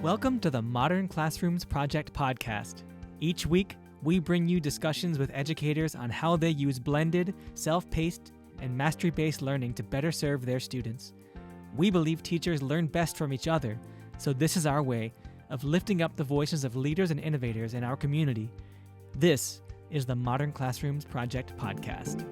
Welcome to the Modern Classrooms Project podcast. Each week, we bring you discussions with educators on how they use blended, self-paced, and mastery-based learning to better serve their students. We believe teachers learn best from each other, so this is our way of lifting up the voices of leaders and innovators in our community. This is the Modern Classrooms Project podcast.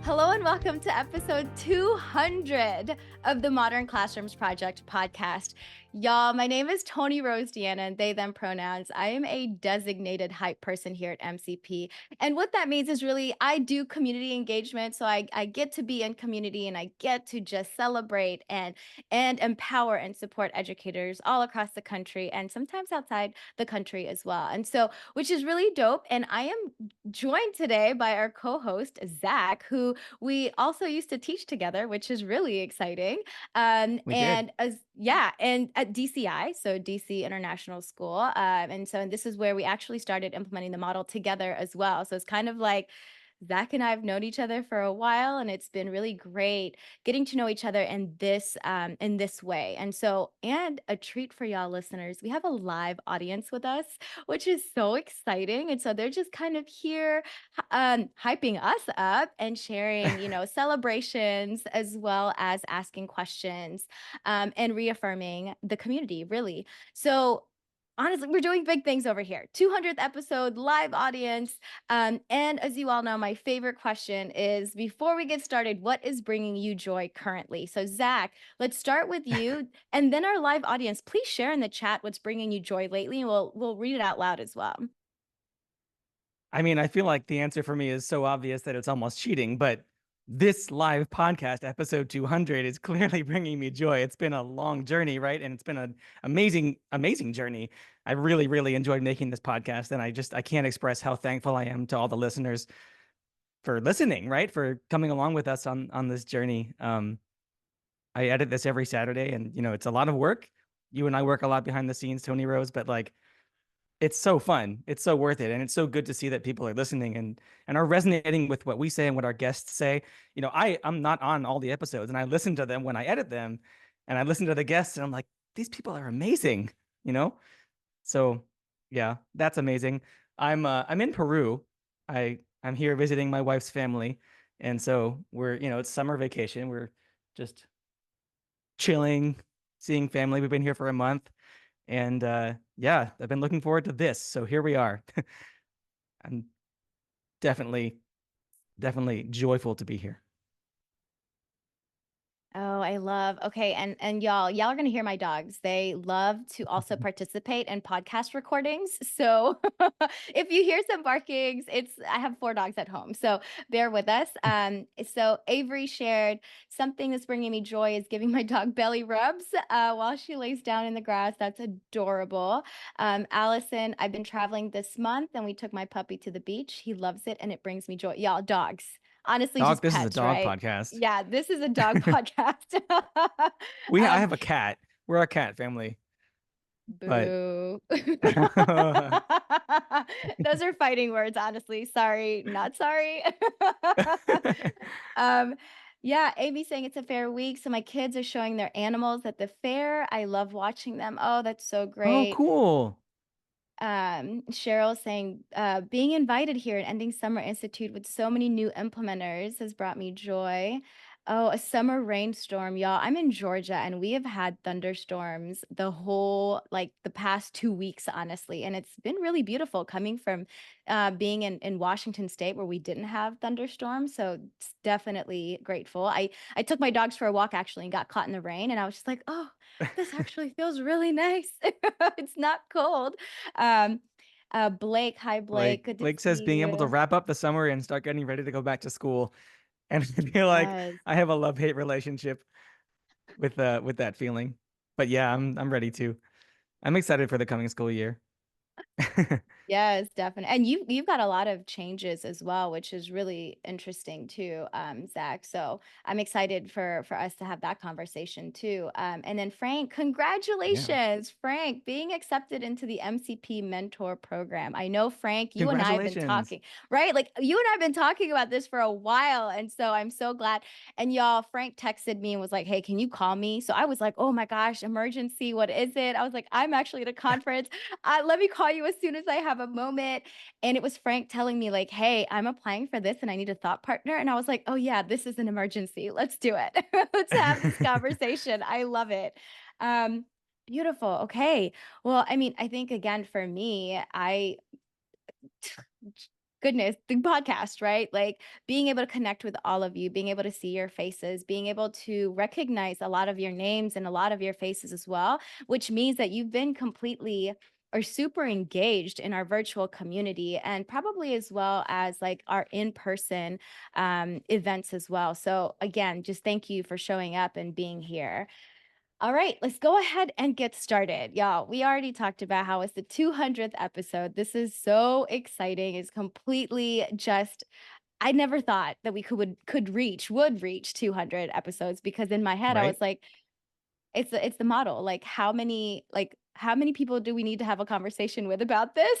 Hello and welcome to episode 200 of the Modern Classrooms Project podcast. Y'all, my name is Toni Rose and they, them pronouns. I am a designated hype person here at MCP. And what that means is really I do community engagement. So I get to be in community and I get to just celebrate and empower and support educators all across the country and sometimes outside the country as well. And so, which is really dope. And I am joined today by our co-host, Zach, who we also used to teach together, which is really exciting. And at DCI, so DC International School. And this is where we actually started implementing the model together as well. So it's kind of like Zach and I have known each other for a while, and it's been really great getting to know each other in this way. And a treat for y'all listeners, we have a live audience with us, which is so exciting. And so they're just kind of here, hyping us up and sharing, celebrations as well as asking questions, and reaffirming the community, really. So honestly, we're doing big things over here. 200th episode, live audience. And as you all know, my favorite question is, before we get started, what is bringing you joy currently? So Zach, let's start with you. And then our live audience, please share in the chat what's bringing you joy lately. And we'll read it out loud as well. I mean, I feel like the answer for me is so obvious that it's almost cheating, but this live podcast, episode 200, is clearly bringing me joy. It's been a long journey, right? And it's been an amazing, amazing journey. I really, really enjoyed making this podcast. And I can't express how thankful I am to all the listeners for listening, right? For coming along with us on this journey. I edit this every Saturday and, it's a lot of work. You and I work a lot behind the scenes, Toni Rose, but it's so fun. It's so worth it. And it's so good to see that people are listening and are resonating with what we say and what our guests say. I'm not on all the episodes and I listen to them when I edit them and I listen to the guests and I'm like, these people are amazing, So yeah, that's amazing. I'm in Peru. I'm here visiting my wife's family. And so we're, it's summer vacation. We're just chilling, seeing family. We've been here for a month. And I've been looking forward to this. So here we are. I'm definitely joyful to be here. Oh, I love. Okay, and y'all are gonna hear my dogs. They love to also participate in podcast recordings. So if you hear some barkings, I have 4 dogs at home, so bear with us. So Avery shared, something that's bringing me joy is giving my dog belly rubs while she lays down in the grass. That's adorable. Allison, I've been traveling this month, and we took my puppy to the beach. He loves it, and it brings me joy. Y'all, dogs. Honestly, just This pets, is a dog right? podcast. Yeah, this is a dog podcast. I have a cat. We're a cat family. Boo. Those are fighting words, honestly. Sorry, not sorry. Yeah, Amy saying it's a fair week. So my kids are showing their animals at the fair. I love watching them. Oh, that's so great. Oh, cool. Cheryl saying, being invited here at Ending Summer Institute with so many new implementers has brought me joy. Oh, a summer rainstorm, y'all. I'm in Georgia and we have had thunderstorms the past 2 weeks, honestly. And it's been really beautiful coming from being in Washington State where we didn't have thunderstorms. So it's definitely grateful. I took my dogs for a walk actually and got caught in the rain. And I was just like, oh, this actually feels really nice. It's not cold. Blake, hi Blake. Good to Blake says see being able to you. wrap up the summer and start getting ready to go back to school. And I feel like Yes. I have a love-hate relationship with that feeling. But yeah, I'm ready to. I'm excited for the coming school year. Yes, definitely. And you've got a lot of changes as well, which is really interesting too, Zach. So I'm excited for us to have that conversation too. And then Frank, Yeah. congratulations, Frank, being accepted into the MCP mentor program. I know Frank, you and I have been Congratulations. talking, right? Like you and I have been talking about this for a while. And so I'm so glad. And y'all, Frank texted me and was like, "Hey, can you call me?" So I was like, "Oh my gosh, emergency. What is it?" I was like, "I'm actually at a conference. Let me call you as soon as I have a moment." And it was Frank telling me, like, "Hey, I'm applying for this and I need a thought partner." And I was like, "Oh, yeah, this is an emergency. Let's do it. Let's have this conversation." I love it. Um, Beautiful. Okay. Well, I mean, I think again for me, goodness, the podcast, right? Like being able to connect with all of you, being able to see your faces, being able to recognize a lot of your names and a lot of your faces as well, which means that you've been completely or super engaged in our virtual community and probably as well as like our in-person events as well. So again, just thank you for showing up and being here. All right, let's go ahead and get started. Y'all, we already talked about how it's the 200th episode. This is so exciting. It's completely just I never thought that we would reach 200 episodes because in my head I Right? was like, it's the model. Like how many people do we need to have a conversation with about this?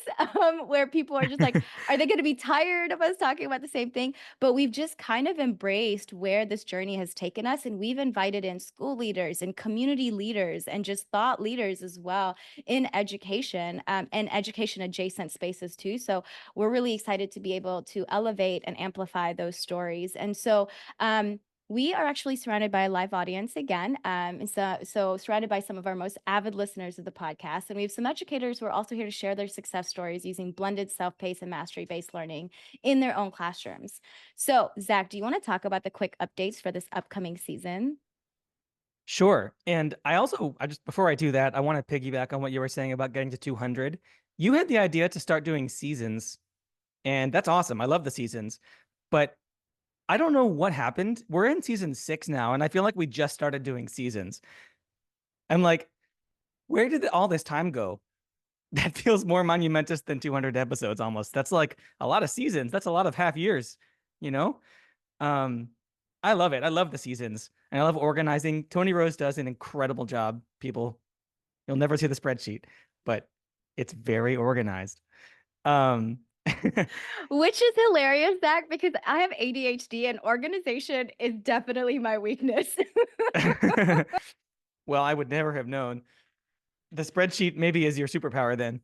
Where people are just like, are they going to be tired of us talking about the same thing? But we've just kind of embraced where this journey has taken us, and we've invited in school leaders and community leaders and just thought leaders as well in education and education adjacent spaces too. So we're really excited to be able to elevate and amplify those stories. And so we are actually surrounded by a live audience again. And so surrounded by some of our most avid listeners of the podcast. And we have some educators who are also here to share their success stories using blended self-paced and mastery-based learning in their own classrooms. So, Zach, do you want to talk about the quick updates for this upcoming season? Sure. And I just, before I do that, I want to piggyback on what you were saying about getting to 200. You had the idea to start doing seasons, and that's awesome. I love the seasons, but I don't know what happened. We're in season 6 now, and I feel like we just started doing seasons. I'm like, where did all this time go? That feels more monumentous than 200 episodes almost. That's like a lot of seasons. That's a lot of half years, you know? Um, I love it. I love the seasons, and I love organizing. Toni Rose does an incredible job, people. You'll never see the spreadsheet, but it's very organized. Um, Which is hilarious, Zach, because I have ADHD and organization is definitely my weakness. well, I would never have known. The spreadsheet maybe is your superpower then.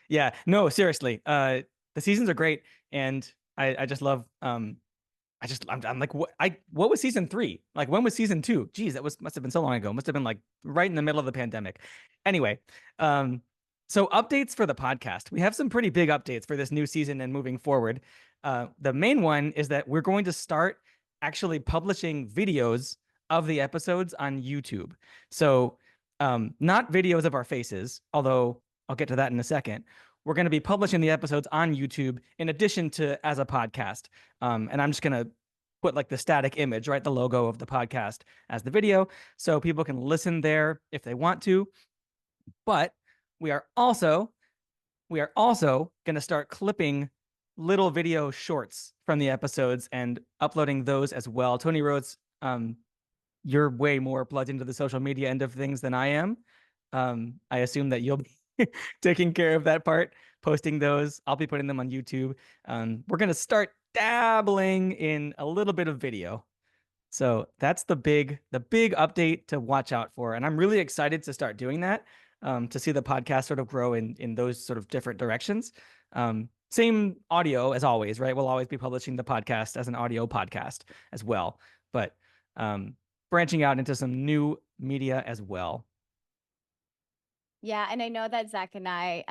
Yeah, no, seriously. The seasons are great, and I just love I'm like what was season 3? Like when was season 2? Geez, that was must have been so long ago. Must have been like right in the middle of the pandemic. Anyway, um, so updates for the podcast. We have some pretty big updates for this new season and moving forward. The main one is that we're going to start actually publishing videos of the episodes on YouTube. So not videos of our faces, although I'll get to that in a second. We're going to be publishing the episodes on YouTube in addition to as a podcast. And I'm just going to put like the static image, right? The logo of the podcast as the video. So people can listen there if they want to. But we are also going to start clipping little video shorts from the episodes and uploading those as well. Toni Rose, you're way more plugged into the social media end of things than I am. I assume that you'll be taking care of that part, posting those. I'll be putting them on YouTube. We're gonna start dabbling in a little bit of video. So that's the big update to watch out for. And I'm really excited to start doing that, to see the podcast sort of grow in those sort of different directions. Same audio as always, right? We'll always be publishing the podcast as an audio podcast as well, but branching out into some new media as well. Yeah, and I know that Zach and I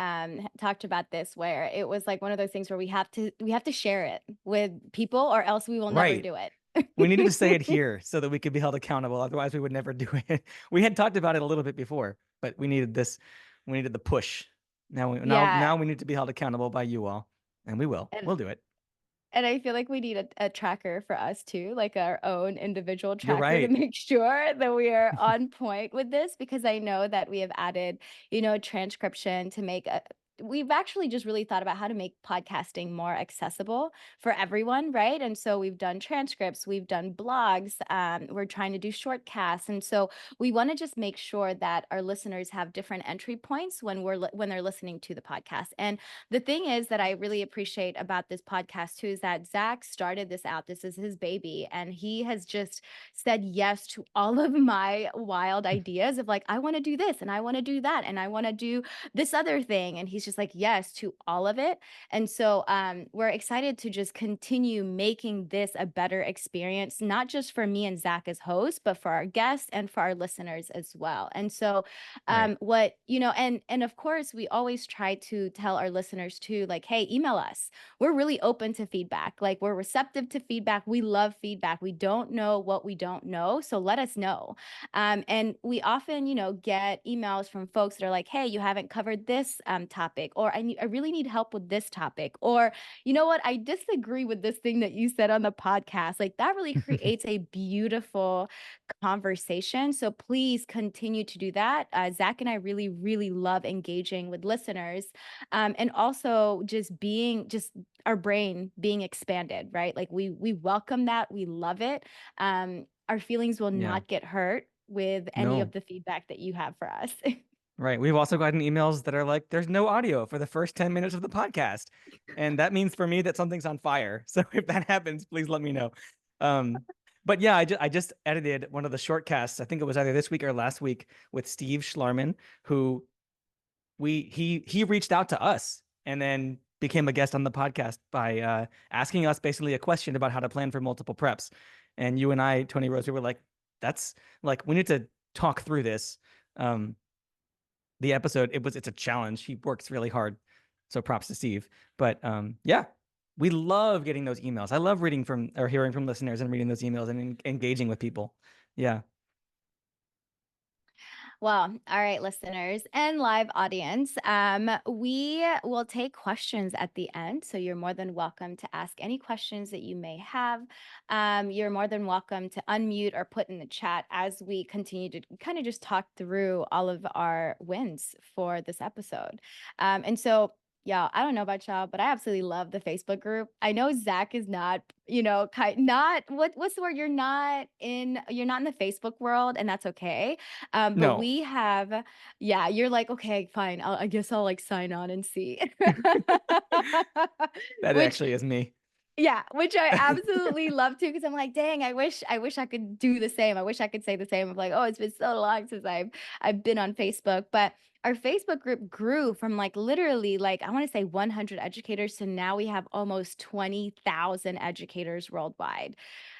talked about this where it was like one of those things where we have to share it with people or else we will never Right. do it. We needed to say it here so that we could be held accountable. Otherwise, we would never do it. We had talked about it a little bit before, but we needed this. We needed the push. Now Yeah, we need to be held accountable by you all, and we will. and We'll do it. And I feel like we need a tracker for us too, like our own individual You're tracker to right. make sure that we are on point with this because I know that we have added, transcription to make we've actually just really thought about how to make podcasting more accessible for everyone, right? And so we've done transcripts, we've done blogs, we're trying to do shortcasts. And so we want to just make sure that our listeners have different entry points when when they're listening to the podcast. And the thing is that I really appreciate about this podcast too is that Zach started this out. This is his baby, and he has just said yes to all of my wild ideas of like, I want to do this and I want to do that and I want to do this other thing. And he's just like, yes to all of it. And so we're excited to just continue making this a better experience, not just for me and Zach as hosts, but for our guests and for our listeners as well. And so Right. what and of course we always try to tell our listeners too, like, hey, email us. We're really open to feedback, like we're receptive to feedback. We love feedback. We don't know what we don't know, so let us know. And we often get emails from folks that are like, hey, you haven't covered this topic, or I really need help with this topic, or you know what, I disagree with this thing that you said on the podcast. Like that really creates a beautiful conversation. So please continue to do that. Zach and I really, really love engaging with listeners, and also just our brain being expanded, right? Like we welcome that, we love it. Our feelings will Yeah. not get hurt with any of No. the feedback that you have for us. Right. We've also gotten emails that are like, there's no audio for the first 10 minutes of the podcast. And that means for me that something's on fire. So if that happens, please let me know. Um, but yeah, I just edited one of the shortcasts. I think it was either this week or last week with Steve Schlarman, who he reached out to us and then became a guest on the podcast by asking us basically a question about how to plan for multiple preps. And you and I, Toni Rose, we were like, that's like, we need to talk through this. The episode, it's a challenge. He works really hard. So props to Steve. But yeah, we love getting those emails. I love reading from or hearing from listeners and reading those emails and engaging with people. Yeah. Well, all right, listeners and live audience, we will take questions at the end. So you're more than welcome to ask any questions that you may have. You're more than welcome to unmute or put in the chat as we continue to kind of just talk through all of our wins for this episode. And so yeah, I don't know about y'all, but I absolutely love the Facebook group. I know Zach is not, not what's the word? You're not in the Facebook world, and that's okay. But No, we have, yeah, you're like, okay, fine. I guess I'll like sign on and see. that Which actually is me. yeah, which I absolutely love to because I'm like, dang, I wish I could do the same. I wish I could say the same of like, oh, it's been so long since I've been on Facebook. But our Facebook group grew from like literally like I want to say 100 educators to now we have almost 20,000 educators worldwide.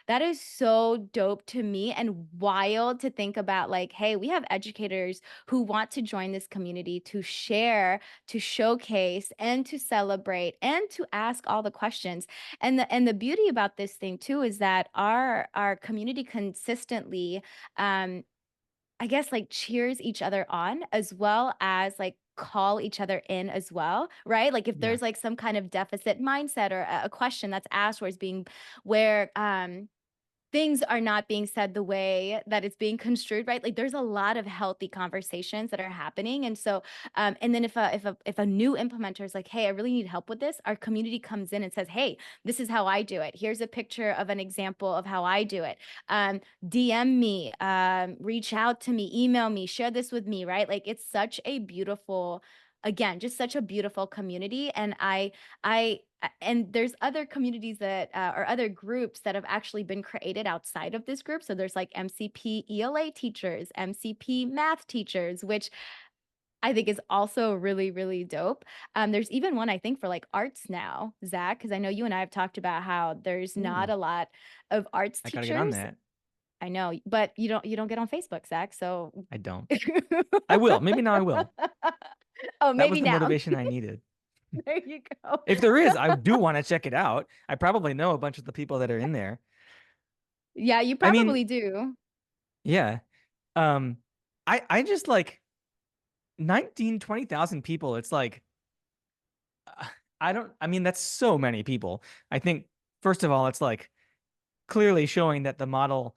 That is so dope to me and wild to think about like, hey, we have educators who want to join this community to share, to showcase, and to celebrate and to ask all the questions. And the beauty about this thing too is that our community consistently I guess like cheers each other on as well as like call each other in as well, right? Like if Yeah. there's like some kind of deficit mindset or a question that's asked or is being where things are not being said the way that it's being construed, right? Like there's a lot of healthy conversations that are happening. And so, and then if a new implementer is like, hey, I really need help with this, our community comes in and says, hey, this is how I do it. Here's a picture of an example of how I do it. DM me, reach out to me, email me, share this with me, right? Like it's such a beautiful, again, just such a beautiful community. And and there's other communities that or other groups that have actually been created outside of this group. So there's like MCP ELA teachers, MCP math teachers, which I think is also really, really dope. There's even one I think for like arts now, Zach, because I know you and I have talked about how there's not Ooh, a lot of arts I gotta get on teachers. that. I know, but you don't get on Facebook, Zach. So I don't. I will. Maybe now I will. oh, That was maybe the now. motivation I needed. There you go. If there is, I do want to check it out. I probably know a bunch of the people that are in there. Yeah, you I mean, probably do. yeah. Um, I just like 20,000 people. It's like I don't, I mean, that's so many people. I think first of all, it's like clearly showing that the model,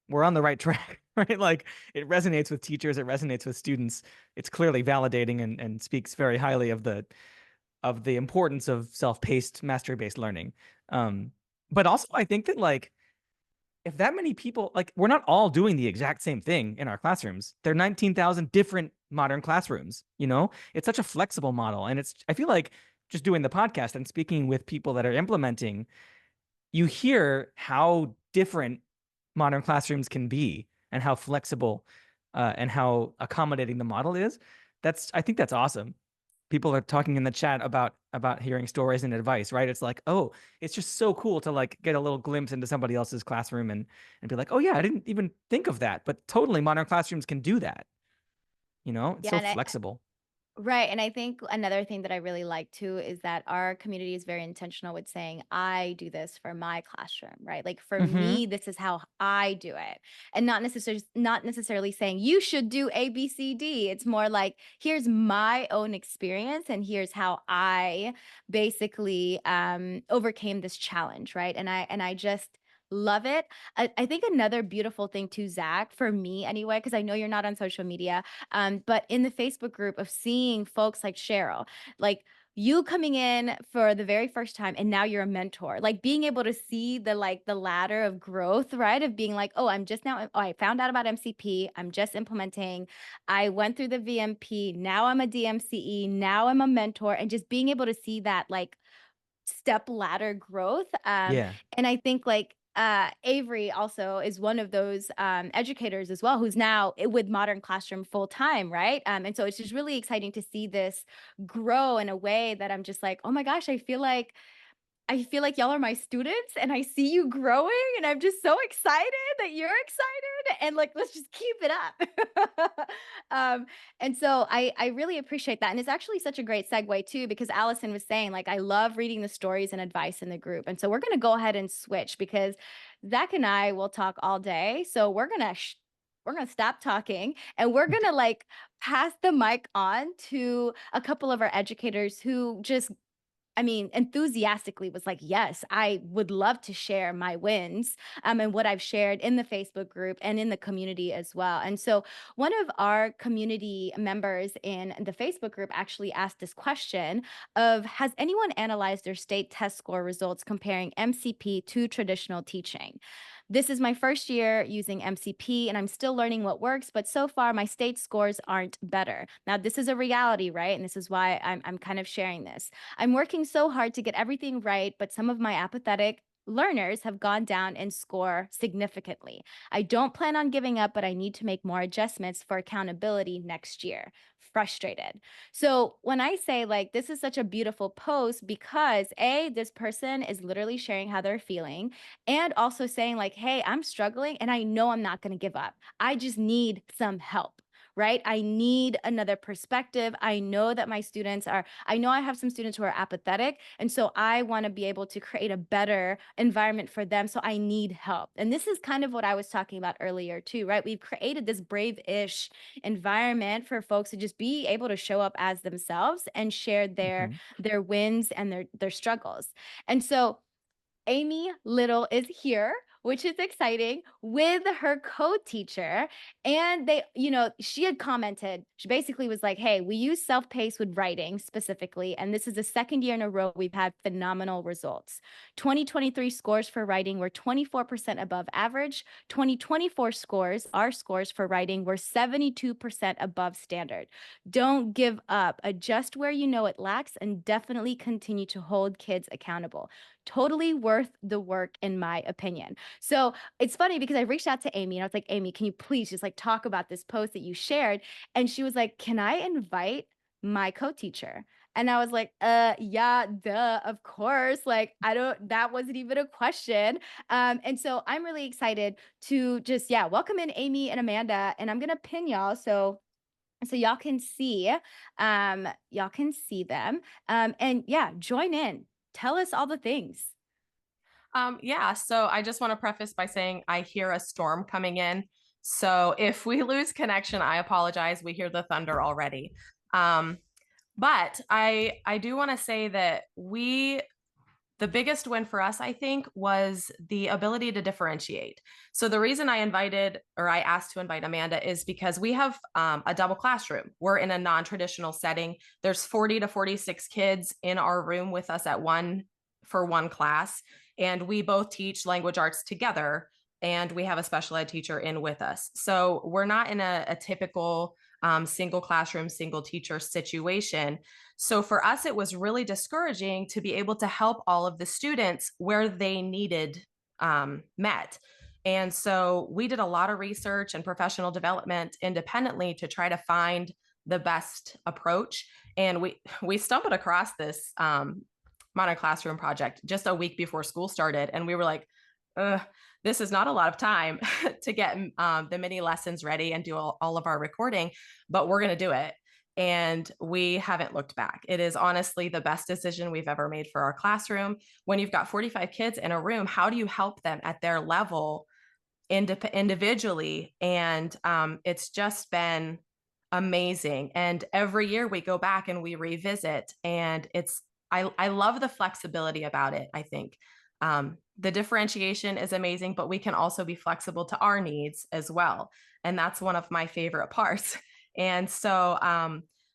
we're on the right track, right? Like it resonates with teachers, it resonates with students. It's clearly validating and speaks very highly of the importance of self-paced, mastery-based learning. But also I think that like if that many people, like we're not all doing the exact same thing in our classrooms. There are 19,000 different modern classrooms, you know? It's such a flexible model. And it's, I feel like just doing the podcast and speaking with people that are implementing, you hear how different modern classrooms can be and how flexible and how accommodating the model is. I think that's awesome. People are talking in the chat about hearing stories and advice, right? It's like, oh, it's just so cool to like get a little glimpse into somebody else's classroom and be like, oh yeah, I didn't even think of that. But totally modern classrooms can do that. You know, it's Yeah, so and flexible. right, and I think another thing that I really like too is that our community is very intentional with saying, "I do this for my classroom," right? Like for Mm-hmm. me, this is how I do it. And not necessarily saying you should do A, B, C, D. It's more like, here's my own experience and here's how I basically overcame this challenge, right? And I just love it. I think another beautiful thing too, Zach, for me anyway, because I know you're not on social media, but in the Facebook group of seeing folks like Cheryl, like you coming in for the very first time and now you're a mentor, like being able to see the ladder of growth, right? Of being like, oh, I found out about MCP. I'm just implementing. I went through the VMP. Now I'm a DMCE. Now I'm a mentor. And just being able to see that like step ladder growth. Yeah. And I think like Avery also is one of those educators as well, who's now with Modern Classroom full time, right? And so it's just really exciting to see this grow in a way that I'm just like, oh my gosh, I feel like y'all are my students and I see you growing and I'm just so excited that you're excited and like let's just keep it up. And so I really appreciate that. And it's actually such a great segue too, because Allison was saying, like, I love reading the stories and advice in the group. And so we're gonna go ahead and switch because Zach and I will talk all day. So we're gonna stop talking and we're gonna like pass the mic on to a couple of our educators who just enthusiastically was like, yes, I would love to share my wins and what I've shared in the Facebook group and in the community as well. And so, one of our community members in the Facebook group actually asked this question of, has anyone analyzed their state test score results comparing MCP to traditional teaching? This is my first year using MCP and I'm still learning what works, but so far my state scores aren't better. Now, this is a reality, right? And this is why I'm kind of sharing this. I'm working so hard to get everything right, but some of my apathetic learners have gone down in score significantly. I don't plan on giving up, but I need to make more adjustments for accountability next year. Frustrated. So, when I say like this is such a beautiful post because A, this person is literally sharing how they're feeling and also saying like, "Hey, I'm struggling and I know I'm not going to give up. I just need some help." Right? I need another perspective. I know that I know I have some students who are apathetic. And so I want to be able to create a better environment for them. So I need help. And this is kind of what I was talking about earlier, too, right? We've created this brave ish environment for folks to just be able to show up as themselves and share Mm-hmm. their wins and their struggles. And so Amy Little is here, which is exciting, with her co-teacher. And she had commented, she basically was like, hey, we use self-paced with writing specifically. And this is the second year in a row we've had phenomenal results. 2023 scores for writing were 24% above average. 2024 scores, our scores for writing were 72% above standard. Don't give up. Adjust where you know it lacks and definitely continue to hold kids accountable. Totally worth the work, in my opinion. So it's funny because I reached out to Amy and I was like, Amy, can you please just like talk about this post that you shared? And she was like, can I invite my co-teacher? And I was like, yeah, duh, of course. Like, that wasn't even a question. And so I'm really excited to just, yeah, welcome in Amy and Amanda. And I'm going to pin y'all. So y'all can see them. And yeah, join in. Tell us all the things. Yeah, so I just want to preface by saying I hear a storm coming in. So if we lose connection, I apologize. We hear the thunder already. But I do want to say that The biggest win for us, I think, was the ability to differentiate. So the reason I asked to invite Amanda is because we have a double classroom. We're in a non-traditional setting. There's 40 to 46 kids in our room with us for one class. And we both teach language arts together. And we have a special ed teacher in with us. So we're not in a typical single classroom, single teacher situation. So for us, it was really discouraging to be able to help all of the students where they needed met. And so we did a lot of research and professional development independently to try to find the best approach. And we stumbled across this Modern Classroom project just a week before school started. And we were like, this is not a lot of time to get the mini lessons ready and do all of our recording, but we're going to do it. And we haven't looked back. It is honestly the best decision we've ever made for our classroom. When you've got 45 kids in a room, how do you help them at their level individually? And it's just been amazing. And every year we go back and we revisit, and I love the flexibility about it. I think the differentiation is amazing, but we can also be flexible to our needs as well. And that's one of my favorite parts. And so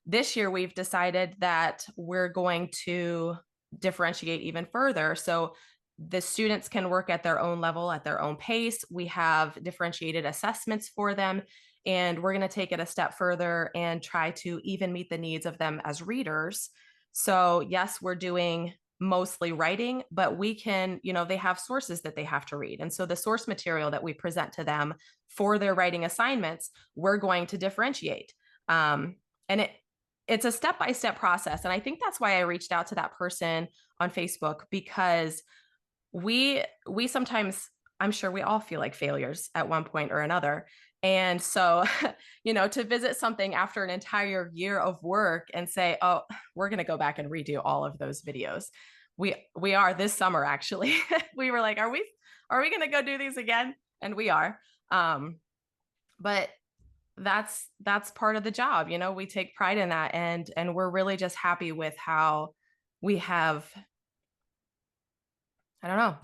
this year we've decided that we're going to differentiate even further. So the students can work at their own level, at their own pace. We have differentiated assessments for them, and we're going to take it a step further and try to even meet the needs of them as readers. So yes, we're doing mostly writing, but we can, they have sources that they have to read. And so the source material that we present to them for their writing assignments, we're going to differentiate. And it's a step-by-step process. And I think that's why I reached out to that person on Facebook, because we sometimes, I'm sure we all feel like failures at one point or another. And so, to visit something after an entire year of work and say, oh, we're going to go back and redo all of those videos. We are this summer, actually. We were like, are we going to go do these again? And we are. But that's part of the job. We take pride in that. And we're really just happy with how we have, I don't know,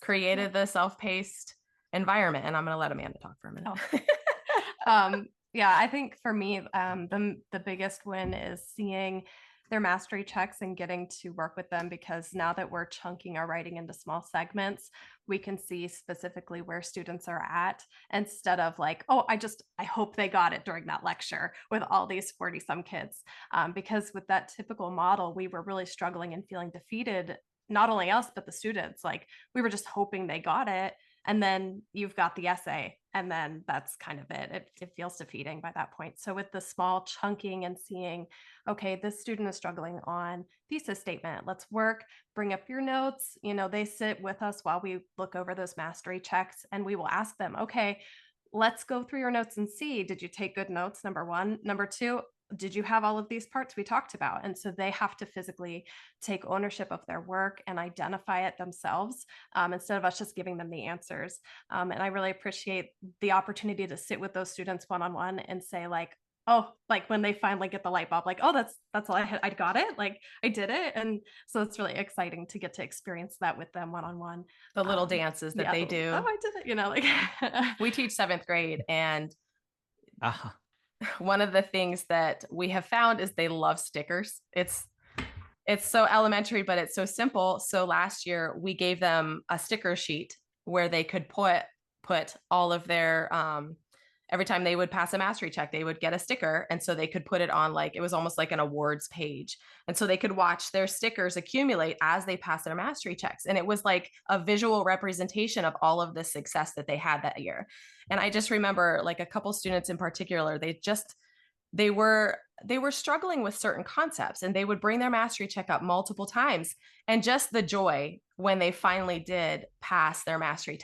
created the self-paced environment. And I'm going to let Amanda talk for a minute. Yeah, I think for me, the biggest win is seeing their mastery checks and getting to work with them, because now that we're chunking our writing into small segments, we can see specifically where students are at, instead of like, oh, I hope they got it during that lecture with all these 40 some kids. Because with that typical model, we were really struggling and feeling defeated, not only us, but the students. Like, we were just hoping they got it. And then you've got the essay, and then that's kind of it. It feels defeating by that point. So with the small chunking and seeing, okay, this student is struggling on thesis statement, let's work, bring up your notes. They sit with us while we look over those mastery checks, and we will ask them, okay, let's go through your notes and see, did you take good notes? Number one. Number two, did you have all of these parts we talked about? And so they have to physically take ownership of their work and identify it themselves, instead of us just giving them the answers. And I really appreciate the opportunity to sit with those students one-on-one and say, like, oh, like when they finally get the light bulb, like, oh, that's all I had. I got it. Like, I did it. And so it's really exciting to get to experience that with them one-on-one. The little dances that they do. Oh, I did it. Like we teach 7th grade, and Uh-huh. one of the things that we have found is they love stickers. It's so elementary, but it's so simple. So last year we gave them a sticker sheet where they could put all of their, every time they would pass a mastery check, they would get a sticker. And so they could put it on, like, it was almost like an awards page. And so they could watch their stickers accumulate as they pass their mastery checks. And it was like a visual representation of all of the success that they had that year. And I just remember, like, a couple students in particular, they were struggling with certain concepts, and they would bring their mastery check up multiple times. And just the joy when they finally did pass their mastery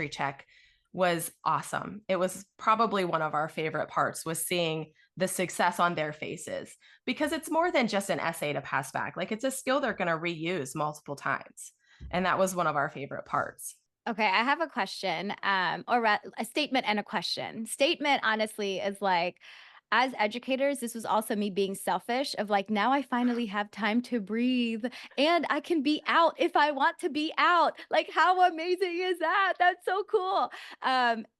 check was awesome. It was probably one of our favorite parts, was seeing the success on their faces, because it's more than just an essay to pass back. Like, it's a skill they're going to reuse multiple times. And that was one of our favorite parts. Okay, I have a question, or a statement and a question. Statement, honestly, is like, as educators, this was also me being selfish of like, now I finally have time to breathe and I can be out if I want to be out. Like, how amazing is that? That's so cool.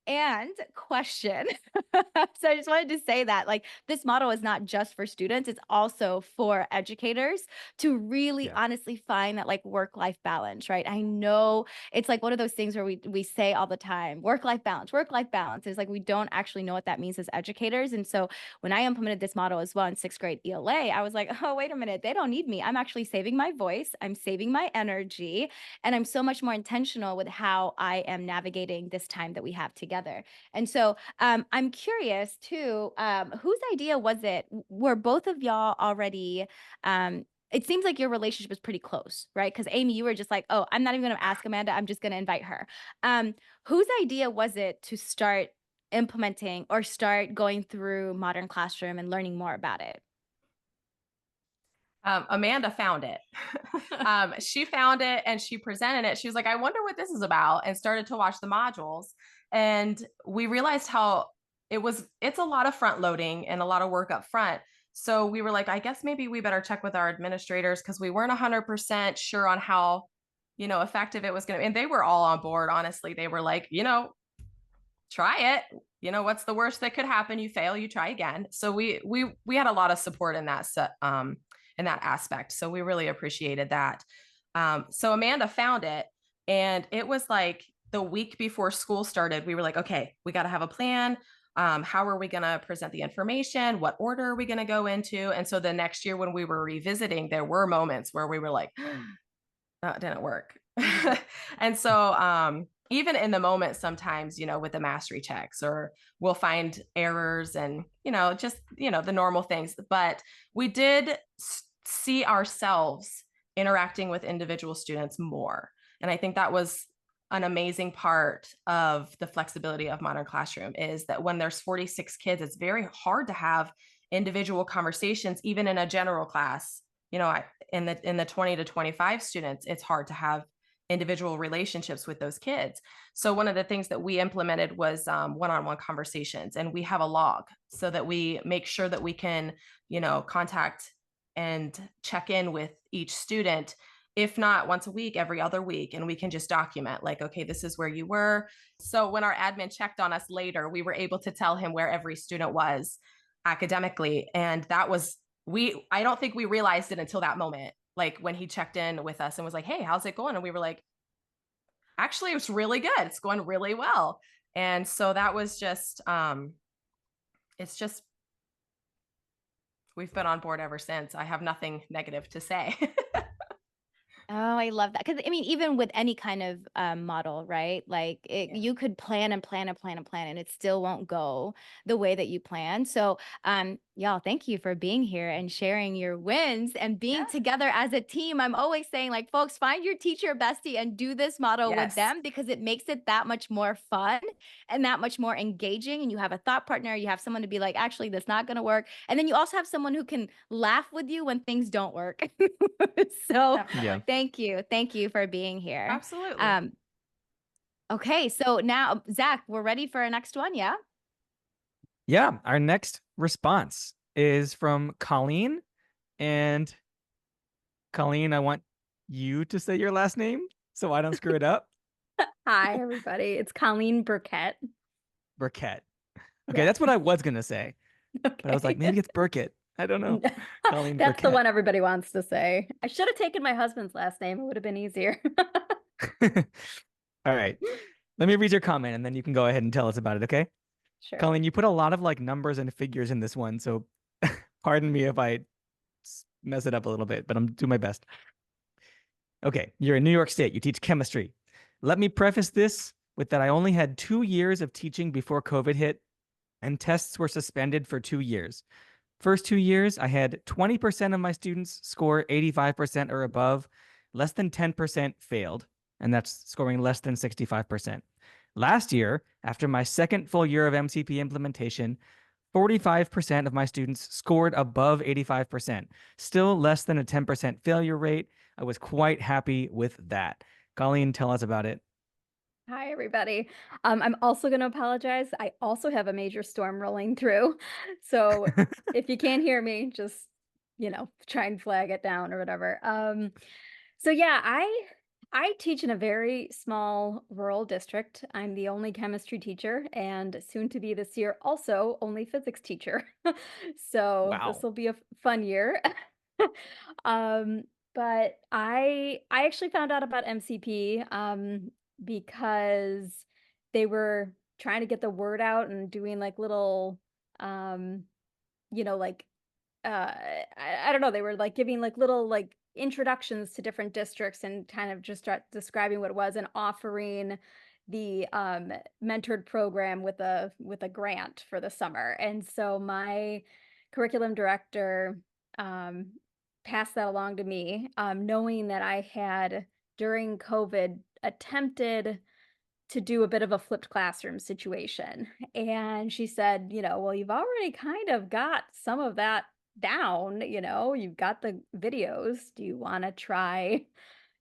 And question. So I just wanted to say that like this model is not just for students, it's also for educators to really Yeah. honestly find that like work-life balance, right? I know it's like one of those things where we say all the time, work-life balance, work-life balance. It's like we don't actually know what that means as educators. And so when I implemented this model as well in 6th grade ELA, I was like, oh, wait a minute, they don't need me. I'm actually saving my voice, I'm saving my energy, and I'm so much more intentional with how I am navigating this time that we have together. And so I'm curious too, whose idea was it? Were both of y'all already it seems like your relationship is pretty close, right? Because Amy, you were just like, oh, I'm not even going to ask Amanda. I'm just going to invite her. Whose idea was it to start implementing or start going through Modern Classroom and learning more about it? Amanda found it. She found it and she presented it. She was like, I wonder what this is about, and started to watch the modules. And we realized how it's a lot of front loading and a lot of work up front. So we were like, I guess maybe we better check with our administrators, because we weren't 100% sure on how, effective it was going to be. And they were all on board. Honestly, they were like, try it. What's the worst that could happen? You fail, you try again. So we had a lot of support in that in that aspect. So we really appreciated that. So Amanda found it, and it was like the week before school started. We were like, okay, we got to have a plan. How are we going to present the information? What order are we going to go into? And so the next year when we were revisiting, there were moments where we were like, that didn't work. And so even in the moment, sometimes, with the mastery checks, or we'll find errors and, just, the normal things. But we did see ourselves interacting with individual students more. And I think that was an amazing part of the flexibility of Modern Classroom, is that when there's 46 kids, it's very hard to have individual conversations, even in a general class. In the 20 to 25 students, it's hard to have individual relationships with those kids. So one of the things that we implemented was one-on-one conversations, and we have a log so that we make sure that we can, contact and check in with each student, if not once a week, every other week. And we can just document like, okay, this is where you were. So when our admin checked on us later, we were able to tell him where every student was academically. And that was, I don't think we realized it until that moment, like when he checked in with us and was like, hey, how's it going? And we were like, actually, it's really good. It's going really well. And so that was just, it's just, we've been on board ever since. I have nothing negative to say. Oh, I love that. Because I mean, even with any kind of model, right? Like Yeah. you could plan and plan and plan and plan, and it still won't go the way that you plan. So, y'all, thank you for being here and sharing your wins and being Yeah. together as a team. I'm always saying, like, folks, find your teacher bestie and do this model with Yes. them, because it makes it that much more fun and that much more engaging. And you have a thought partner, you have someone to be like, actually, that's not going to work. And then you also have someone who can laugh with you when things don't work. So, Yeah. thank you. Thank you for being here. Absolutely. Okay, so now, Zach, we're ready for our next one. Yeah. Yeah. Our next response is from Colleen. And Colleen, I want you to say your last name so I don't screw it up. Hi, everybody. It's Colleen Burkett. Burkett. Okay, Yeah. that's what I was going to say. But I was like, maybe it's Burkett. I don't know. Colleen That's the Burkett. one everybody wants to say. I should have taken my husband's last name. It would have been easier. All right. Let me read your comment and then you can go ahead and tell us about it, okay? Sure. Colleen, you put a lot of like numbers and figures in this one, so pardon me if I mess it up a little bit, but I'm doing my best. Okay, you're in New York State. You teach chemistry. Let me preface this with that I only had 2 years of teaching before COVID hit, and tests were suspended for 2 years. First 2 years, I had 20% of my students score 85% or above. Less than 10% failed, and that's scoring less than 65%. Last year, after my second full year of MCP implementation, 45% of my students scored above 85%, still less than a 10% failure rate. I was quite happy with that. Colleen, tell us about it. Hi, everybody. I'm also going to apologize. I also have a major storm rolling through. So if you can't hear me, just, try and flag it down or whatever. So yeah, I teach in a very small rural district. I'm the only chemistry teacher and soon to be this year also only physics teacher. So this Wow. will be a fun year. um, but I actually found out about MCP because they were trying to get the word out and doing like little um, like I don't know, they were like giving like little like introductions to different districts and kind of just start describing what it was and offering the mentored program with a grant for the summer. And so my curriculum director um passed that along to me, knowing that I had during COVID attempted to do a bit of a flipped classroom situation. And she said, well, you've already kind of got some of that down, you've got the videos. Do you want to try,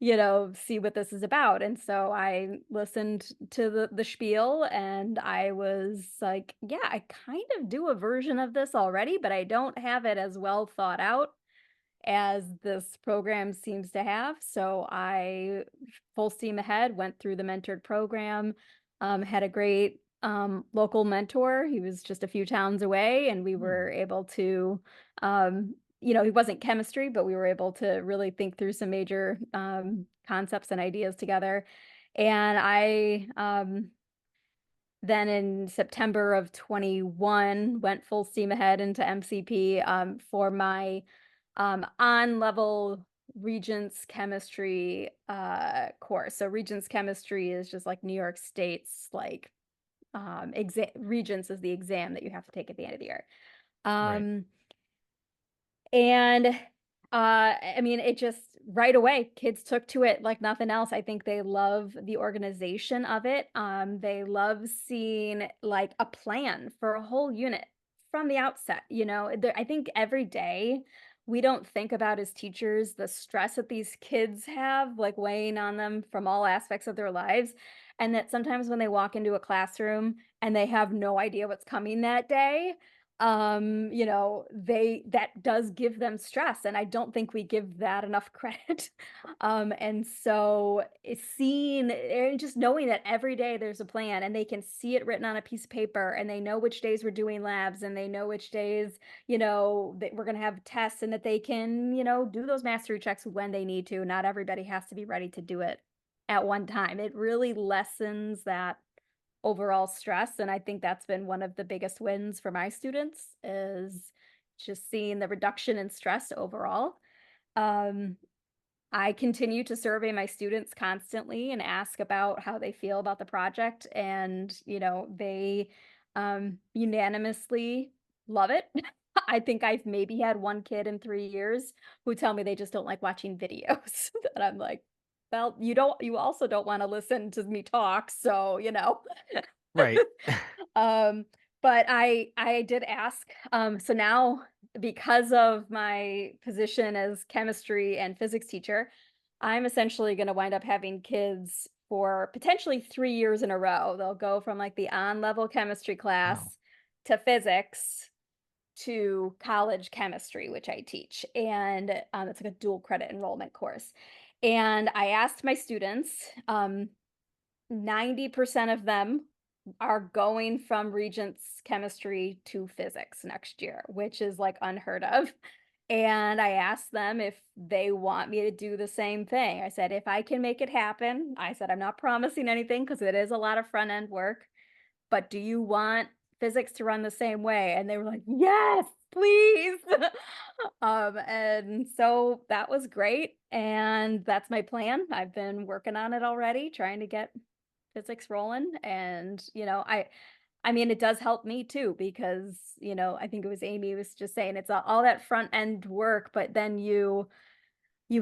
see what this is about? And so I listened to the spiel and I was like, yeah, I kind of do a version of this already, but I don't have it as well thought out as this program seems to have. So I full steam ahead, went through the mentored program, had a great local mentor. He was just a few towns away, and we Hmm. were able to, he wasn't chemistry, but we were able to really think through some major concepts and ideas together. And then in September of 21, went full steam ahead into MCP for my on-level Regents chemistry course. So Regents chemistry is just like New York State's like exam. Regents is the exam that you have to take at the end of the year. Right. Um, and I mean, it just right away, kids took to it like nothing else. I think they love the organization of it. They love seeing like a plan for a whole unit from the outset. I think every day we don't think about as teachers the stress that these kids have like weighing on them from all aspects of their lives. And that sometimes when they walk into a classroom and they have no idea what's coming that day, they that does give them stress, and I don't think we give that enough credit. And so it's seeing and just knowing that every day there's a plan and they can see it written on a piece of paper and they know which days we're doing labs and they know which days, that we're going to have tests and that they can, do those mastery checks when they need to. Not everybody has to be ready to do it at one time. It really lessens that overall stress, and I think that's been one of the biggest wins for my students is just seeing the reduction in stress overall. Um, I continue to survey my students constantly and ask about how they feel about the project, and they unanimously love it. I think I've maybe had one kid in 3 years who tell me they just don't like watching videos. And I'm like, well, you also don't want to listen to me talk, so Right. um, but I did ask. So now because of my position as chemistry and physics teacher, I'm essentially going to wind up having kids for potentially 3 years in a row. They'll go from like the on-level chemistry Wow. class to physics to college chemistry, which I teach. And it's like a dual credit enrollment course. And I asked my students, 90% of them are going from Regents chemistry to physics next year, which is like unheard of. And I asked them if they want me to do the same thing. I said, if I can make it happen, I said, I'm not promising anything because it is a lot of front end work, but do you want physics to run the same way? And they were like, yes, please. And so that was great. And that's my plan. I've been working on it already, trying to get physics rolling. And, I mean, it does help me too, because, I think it was Amy was just saying it's all that front end work, but then you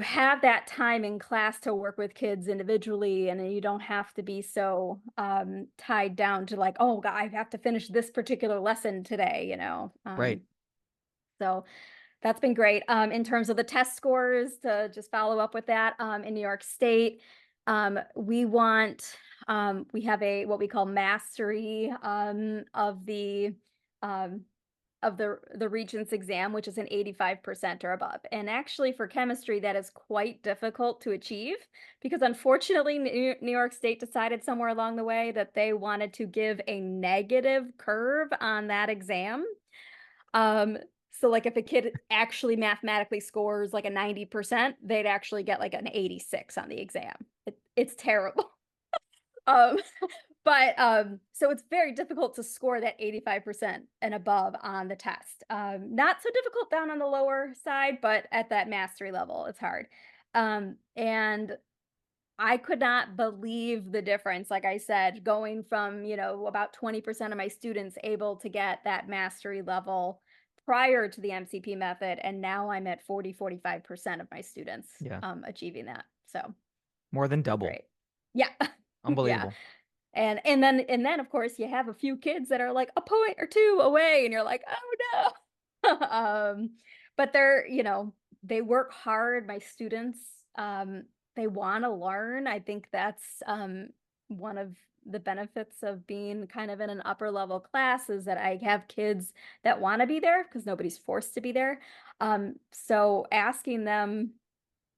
have that time in class to work with kids individually, and then you don't have to be so tied down to like, oh God, I have to finish this particular lesson today, Right. so that's been great. In terms of the test scores, to just follow up with that, in New York State, We want, we have what we call mastery um, of the Regents exam, which is an 85% or above. And actually for chemistry, that is quite difficult to achieve because unfortunately, New York State decided somewhere along the way that they wanted to give a negative curve on that exam. So like if a kid actually mathematically scores like a 90%, they'd actually get like an 86 on the exam. It's terrible. Um, but so it's very difficult to score that 85% and above on the test. Not so difficult down on the lower side, but at that mastery level, it's hard. And I could not believe the difference. Like I said, going from, about 20% of my students able to get that mastery level prior to the MCP method. And now I'm at 45% of my students Yeah. achieving that. So More than it's been double. great. Yeah. Yeah. Unbelievable. And then of course you have a few kids that are like a point or two away and you're like, oh no. But they're, they work hard. My students, they want to learn. I think that's one of the benefits of being kind of in an upper level class is that I have kids that want to be there because nobody's forced to be there. So asking them,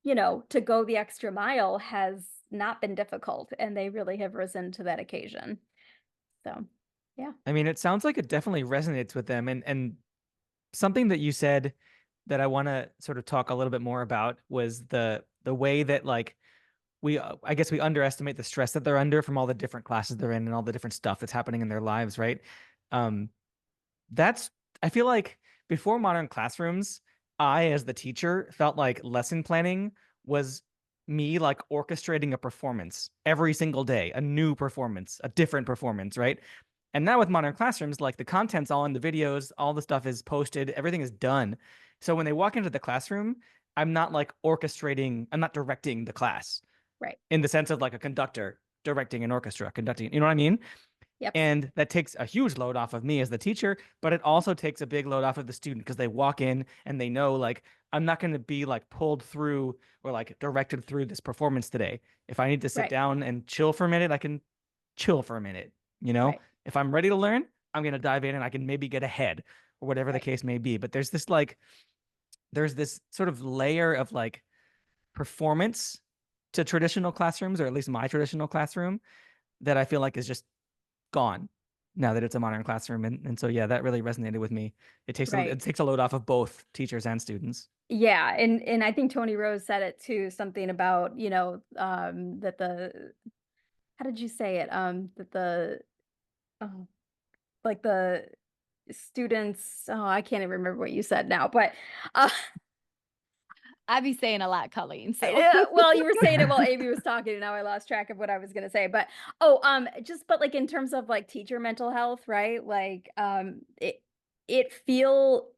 to go the extra mile has not been difficult, and they really have risen to that occasion. So, yeah. I mean, it sounds like it definitely resonates with them. And something that you said that I want to sort of talk a little bit more about was the way that like I guess we underestimate the stress that they're under from all the different classes they're in and all the different stuff that's happening in their lives, right? Um, that's I feel like before modern classrooms, I as the teacher felt like lesson planning was me like orchestrating a performance every single day, a new performance, a different performance, right? And now with modern classrooms, like the content's all in the videos, all the stuff is posted, everything is done. So when they walk into the classroom, I'm not like orchestrating, I'm not directing the class Right. in the sense of like a conductor directing an orchestra, conducting, you know what I mean? Yep. And that takes a huge load off of me as the teacher, but it also takes a big load off of the student because they walk in and they know like I'm not going to be like pulled through or like directed through this performance today. If I need to sit Right. down and chill for a minute, I can chill for a minute, Right. If I'm ready to learn, I'm going to dive in and I can maybe get ahead or whatever the Right. case may be. But there's this sort of layer of like performance to traditional classrooms, or at least my traditional classroom, that I feel like is just gone now that it's a modern classroom. And so, yeah, that really resonated with me. It Right. takes a load off of both teachers and students. Yeah, and I think Toni Rose said it too, something about, that how did you say it? That oh, like the students, oh, I can't even remember what you said now, but uh I be saying a lot, Colleen. So yeah, well, you were saying it while Amy was talking, and now I lost track of what I was gonna say. But but like in terms of like teacher mental health, right? Like, it feel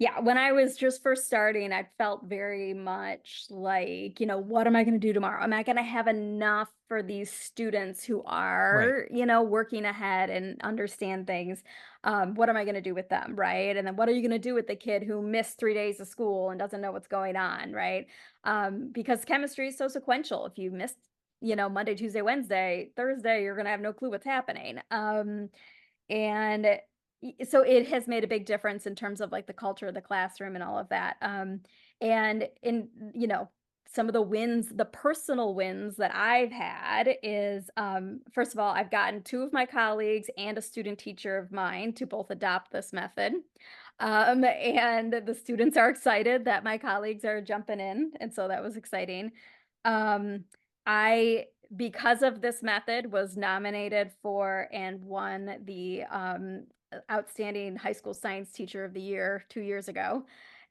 yeah, when I was just first starting, I felt very much like, what am I going to do tomorrow? Am I going to have enough for these students who Right. are, working ahead and understand things? What am I going to do with them? Right. And then what are you going to do with the kid who missed 3 days of school and doesn't know what's going on? Right. Because chemistry is so sequential. If you missed, Monday, Tuesday, Wednesday, Thursday, you're going to have no clue what's happening. And so it has made a big difference in terms of like the culture of the classroom and all of that. And in, some of the wins, the personal wins that I've had is, first of all, I've gotten two of my colleagues and a student teacher of mine to both adopt this method. And the students are excited that my colleagues are jumping in. And so that was exciting. I because of this method was nominated for and won the outstanding high school science teacher of the year 2 years ago.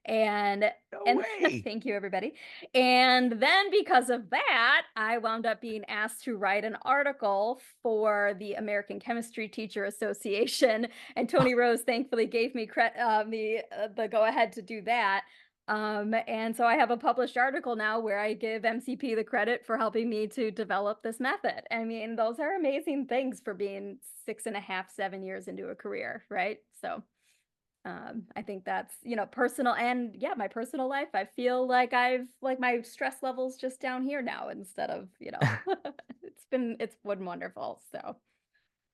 And No and way. thank you everybody. And then because of that, I wound up being asked to write an article for the American Chemistry Teacher Association, and Toni Rose thankfully gave me the go ahead to do that. And so I have a published article now where I give MCP the credit for helping me to develop this method. I mean, those are amazing things for being 6.5, 7 years into a career, right? So, I think that's, personal, and yeah, my personal life. I feel like my stress levels just down here now instead of, it's been wonderful. So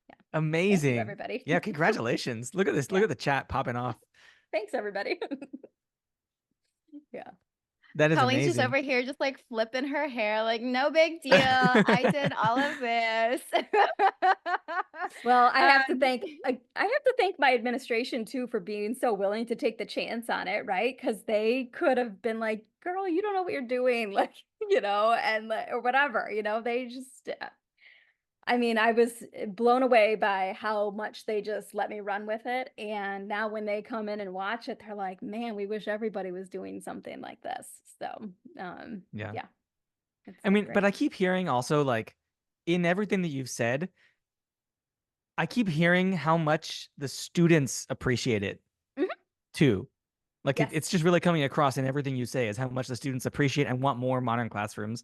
yeah. Thank you, Amazing. everybody. Yeah, congratulations. Look at this. Look Yeah. at the chat popping off. Thanks, everybody. Yeah. That is Colleen's just amazing. over here, just like flipping her hair, like, no big deal. I did all of this. Well, I have to Um, thank I have to thank my administration too for being so willing to take the chance on it, right? Because they could have been like, "Girl, you don't know what you're doing," like, and or whatever, they just. I mean, I was blown away by how much they just let me run with it, and now when they come in and watch it, they're like, "Man, we wish everybody was doing something like this." So, Yeah. yeah, I it's mean, but great. I keep hearing also, like, in everything that you've said, I keep hearing how much the students appreciate it Mhm. too. Like Yes, it's just really coming across in everything you say is how much the students appreciate and want more modern classrooms,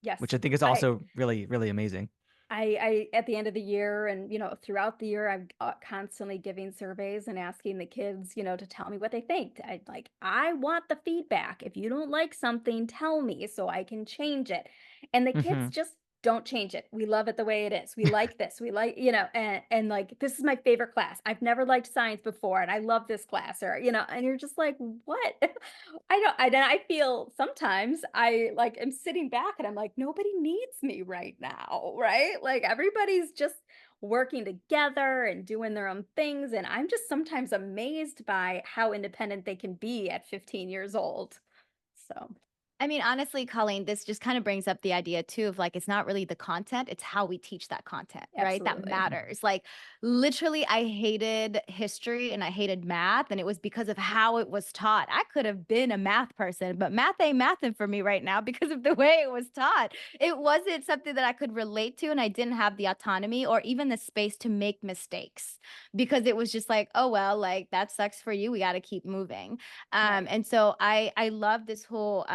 yes. which I think is I also really, really amazing. I at the end of the year and, throughout the year, I'm constantly giving surveys and asking the kids, to tell me what they think. I want the feedback. If you don't like something, tell me so I can change it. And the kids Hmm. just don't change it. We love it the way it is. We like this. We like, and like this is my favorite class. I've never liked science before and I love this class, or, and you're just like, what? I feel sometimes I like am sitting back and I'm like, nobody needs me right now, right? Like everybody's just working together and doing their own things. And I'm just sometimes amazed by how independent they can be at 15 years old. So I mean, honestly, Colleen, this just kind of brings up the idea too of like, it's not really the content, it's how we teach that content, right? That absolutely. matters. Like, literally, I hated history and I hated math, and it was because of how it was taught. I could have been a math person, but math ain't mathing for me right now because of the way it was taught. It wasn't something that I could relate to, and I didn't have the autonomy or even the space to make mistakes because it was just like, oh, well, like that sucks for you. We got to keep moving. Right. And so I love this whole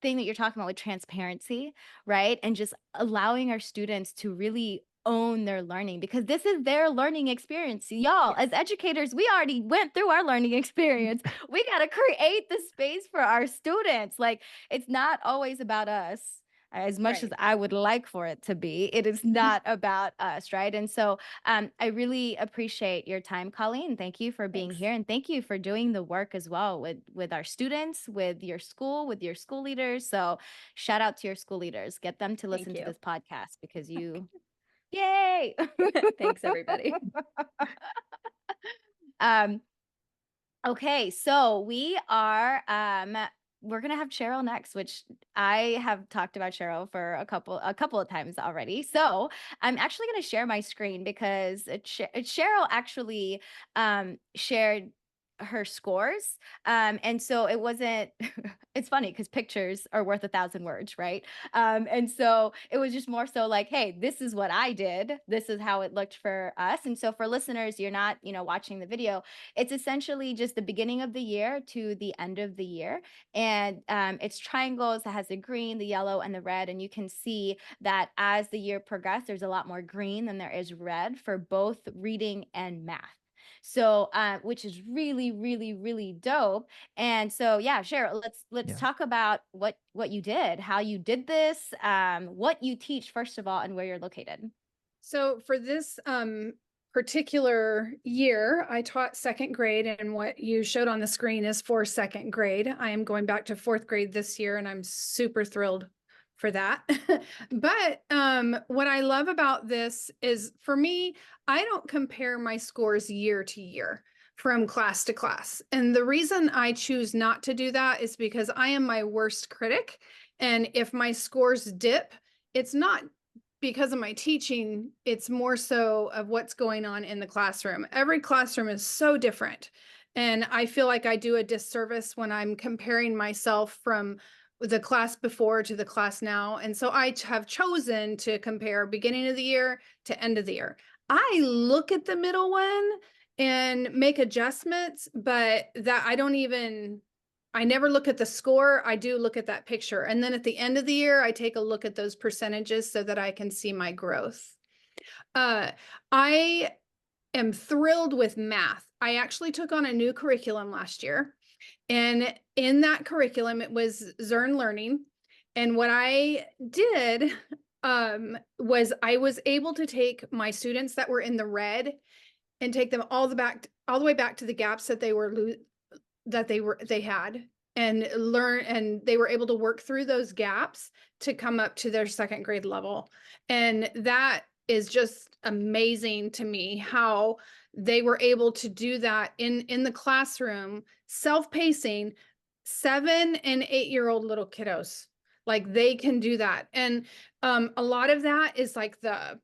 thing that you're talking about with transparency, right? And just allowing our students to really own their learning because this is their learning experience. Y'all, Yes. as educators, we already went through our learning experience. We got to create the space for our students. Like, it's not always about us. As much as Right. I would like for it to be, it is not about us, right? And so I really appreciate your time, Colleen. Thank you for being Thanks. here, and thank you for doing the work as well with our students, with your school leaders. So shout out to your school leaders. Get them to Thank listen to you. this podcast because yay! Thanks, everybody. um, Okay, so we're gonna have Cheryl next, which I have talked about Cheryl for a couple of times already. So I'm actually gonna share my screen because Cheryl actually shared her scores. And so it wasn't it's funny because pictures are worth 1,000 words, right? And so it was just more so like, hey, this is what I did. This is how it looked for us. And so for listeners, you're not, watching the video, it's essentially just the beginning of the year to the end of the year. And it's triangles that has the green, the yellow, and the red. And you can see that as the year progressed, there's a lot more green than there is red for both reading and math. So, which is really, really, really dope. And so, yeah, Cheryl, let's Yeah. talk about what you did, how you did this, what you teach first of all, and where you're located. So for this particular year, I taught second grade, and what you showed on the screen is for second grade. I am going back to fourth grade this year, and I'm super thrilled for that. But what I love about this is, for me, I don't compare my scores year to year from class to class. And the reason I choose not to do that is because I am my worst critic. And if my scores dip, it's not because of my teaching, it's more so of what's going on in the classroom. Every classroom is so different. And I feel like I do a disservice when I'm comparing myself from the class before to the class now. And so I have chosen to compare beginning of the year to end of the year. I look at the middle one and make adjustments, but that I never look at the score. I do look at that picture. And then at the end of the year, I take a look at those percentages so that I can see my growth. I am thrilled with math. I actually took on a new curriculum last year. And in that curriculum, it was Zern Learning. And what I did was I was able to take my students that were in the red and take them all the way back to the gaps that they had, and learn, and they were able to work through those gaps to come up to their second grade level. And that is just amazing to me, how they were able to do that in the classroom, self-pacing, 7 and 8-year-old little kiddos. Like, they can do that. And a lot of that is like the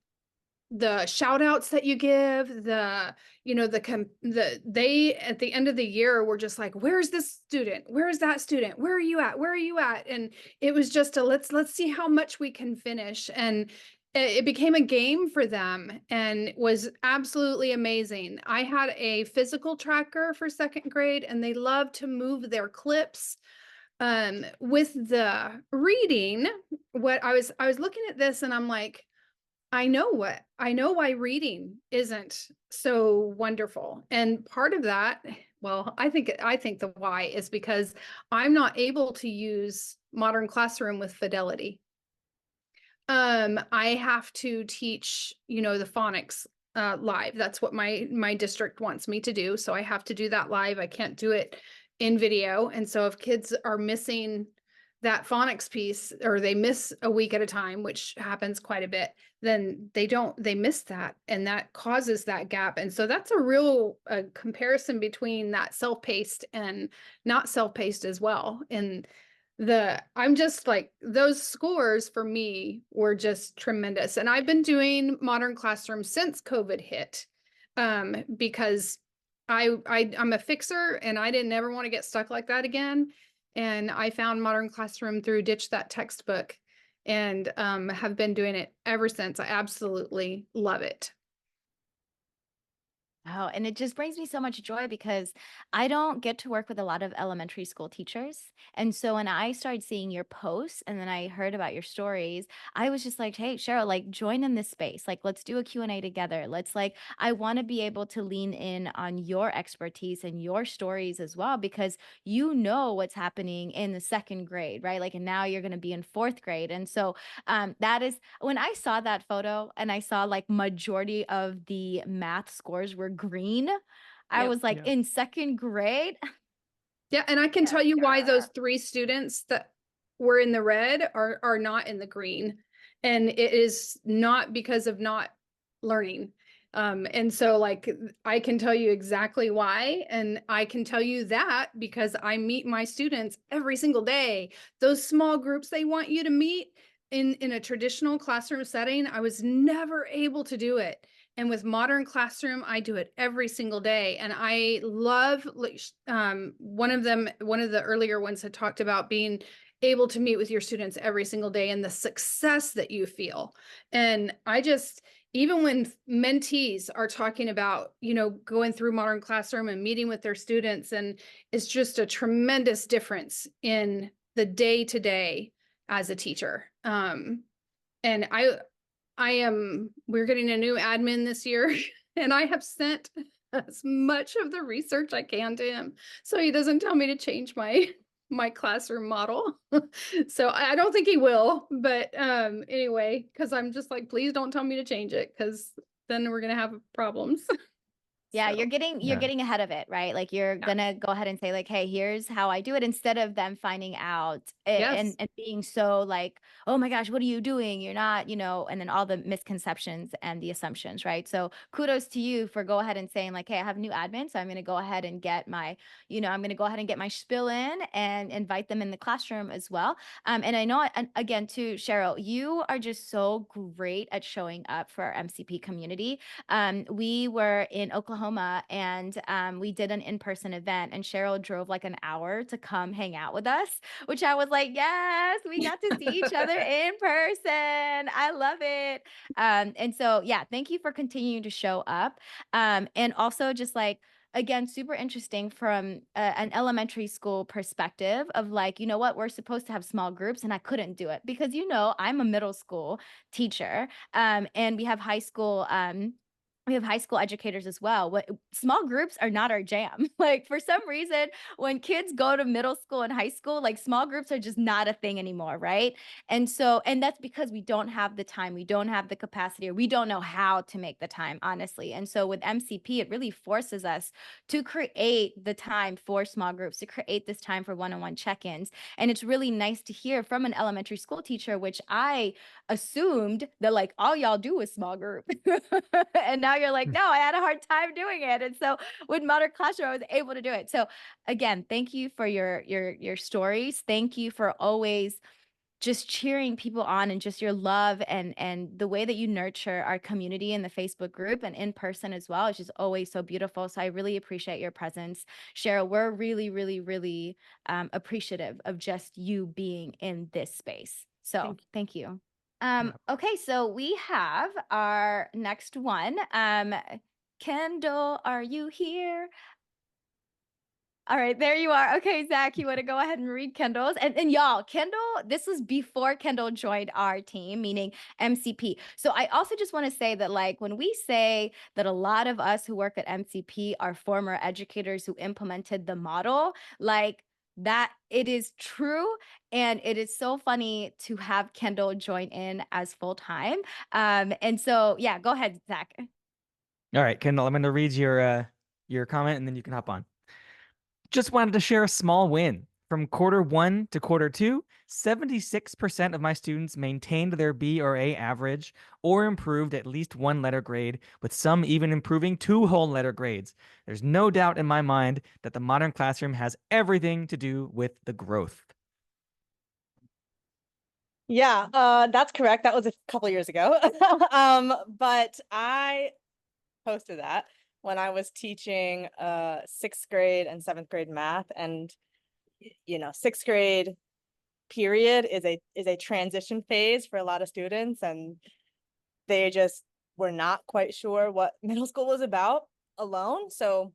shout outs that you give, they at the end of the year were just like, where's this student, where's that student, where are you at? And it was just let's see how much we can finish. And it became a game for them and was absolutely amazing. I had a physical tracker for second grade, and they love to move their clips. With the reading, what I was looking at this, and I'm like, I know why reading isn't so wonderful. And part of that, well, I think the why is because I'm not able to use Modern Classroom with fidelity. I have to teach, the phonics live. That's what my district wants me to do. So I have to do that live. I can't do it in video. And so if kids are missing that phonics piece, or they miss a week at a time, which happens quite a bit, then they miss that, and that causes that gap. And so that's a real comparison between that self-paced and not self-paced as well. And I'm just like, those scores for me were just tremendous. And I've been doing Modern Classroom since COVID hit, because I'm a fixer, and I didn't ever want to get stuck like that again. And I found Modern Classroom through Ditch That Textbook, and have been doing it ever since. I absolutely love it. Oh, and it just brings me so much joy because I don't get to work with a lot of elementary school teachers. And so when I started seeing your posts and then I heard about your stories, I was just like, hey, Cheryl, like join in this space. Like, let's do a Q&A together. I want to be able to lean in on your expertise and your stories as well, because you know what's happening in the second grade, right? Like, and now you're going to be in fourth grade. And so that is when I saw that photo and I saw like majority of the math scores were green. I Yep. was like, Yeah. in second grade. Yeah, and I can tell you why those 3 students that were in the red are not in the green. And it is not because of not learning. And so, like, I can tell you exactly why. And I can tell you that because I meet my students every single day. Those small groups they want you to meet in a traditional classroom setting, I was never able to do it. And with Modern Classroom, I do it every single day. And I love, one of the earlier ones had talked about being able to meet with your students every single day and the success that you feel. And even when mentees are talking about, going through Modern Classroom and meeting with their students, and it's just a tremendous difference in the day to day as a teacher. And we're getting a new admin this year, and I have sent as much of the research I can to him, so he doesn't tell me to change my classroom model. So I don't think he will, but anyway, because I'm just like, please don't tell me to change it, because then we're gonna have problems. Yeah, So, you're Yeah. getting ahead of it, right? Like you're gonna go ahead and say like, hey, here's how I do it, instead of them finding out yes. and being so like, oh my gosh, what are you doing? You're not, and then all the misconceptions and the assumptions, right? So kudos to you for go ahead and saying like, hey, I have a new admin, so I'm gonna go ahead and get my spill in and invite them in the classroom as well. And I know, and again, too, Cheryl, you are just so great at showing up for our MCP community. We were in Oklahoma and we did an in-person event, and Cheryl drove like an hour to come hang out with us, which I was like, yes, we got to see each other in person. I love it. And so, yeah, thank you for continuing to show up. And also just like, again, super interesting from an elementary school perspective of like, you know what, we're supposed to have small groups and I couldn't do it because, I'm a middle school teacher, and we have high school we have high school educators as well. What small groups are not our jam. Like for some reason, when kids go to middle school and high school, like small groups are just not a thing anymore, right? And that's because we don't have the time, we don't have the capacity, or we don't know how to make the time, honestly. And so with MCP, it really forces us to create the time for small groups, to create this time for one-on-one check-ins. And it's really nice to hear from an elementary school teacher, which I assumed that like all y'all do is small group. And now you're like, no, I had a hard time doing it. And so with Modern Classroom, I was able to do it. So again, thank you for your stories. Thank you for always just cheering people on, and just your love and the way that you nurture our community in the Facebook group and in person as well. It's just always so beautiful. So I really appreciate your presence, Cheryl. We're really, really, really appreciative of just you being in this space. So thank you. Okay, so we have our next one. Kendall, are you here? All right, there you are. Okay, Zach, you want to go ahead and read Kendall's? And y'all, Kendall, this was before Kendall joined our team, meaning MCP. So I also just want to say that, like, when we say that a lot of us who work at MCP are former educators who implemented the model, like, that it is true. And it is so funny to have Kendall join in as full time. And so, yeah, go ahead, Zach. All right, Kendall, I'm going to read your comment and then you can hop on. Just wanted to share a small win. From quarter 1 to quarter 2, 76% of my students maintained their B or A average or improved at least 1 letter grade, with some even improving 2 whole letter grades. There's no doubt in my mind that the modern classroom has everything to do with the growth. Yeah, that's correct. That was a couple years ago. But I posted that when I was teaching 6th grade and 7th grade math. And 6th grade period is a transition phase for a lot of students, and they just were not quite sure what middle school was about alone. So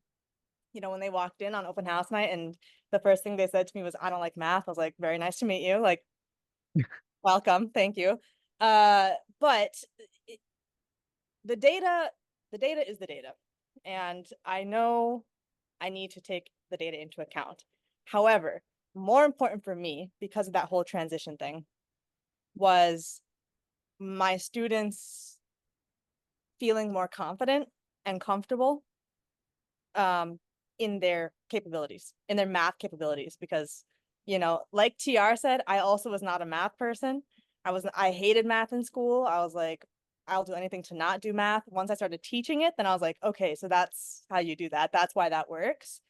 when they walked in on open house night and the first thing they said to me was, "I don't like math," I was like, "Very nice to meet you, like, welcome, thank you." But the data is the data, and I know I need to take the data into account. However, more important for me, because of that whole transition thing, was my students feeling more confident and comfortable in their capabilities, in their math capabilities. Because, like TR said, I also was not a math person. I hated math in school. I was like, I'll do anything to not do math. Once I started teaching it, then I was like, okay, so that's how you do that. That's why that works.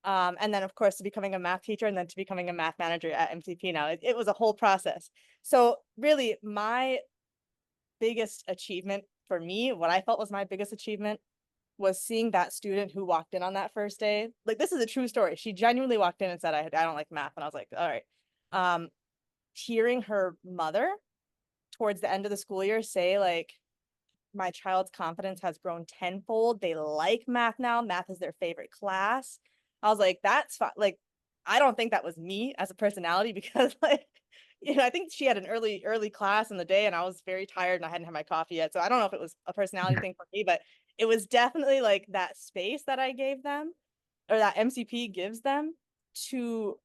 And then, of course, to becoming a math teacher and then to becoming a math manager at MCP now, it was a whole process. So really, my biggest achievement for me, what I felt was my biggest achievement, was seeing that student who walked in on that first day. Like, this is a true story. She genuinely walked in and said, I don't like math. And I was like, all right. Hearing her mother towards the end of the school year say, like, my child's confidence has grown tenfold. They like math now. Math is their favorite class. I was like, that's fine. Like, I don't think that was me as a personality, because like, I think she had an early class in the day and I was very tired and I hadn't had my coffee yet. So I don't know if it was a personality thing for me, but it was definitely like that space that I gave them, or that MCP gives them, to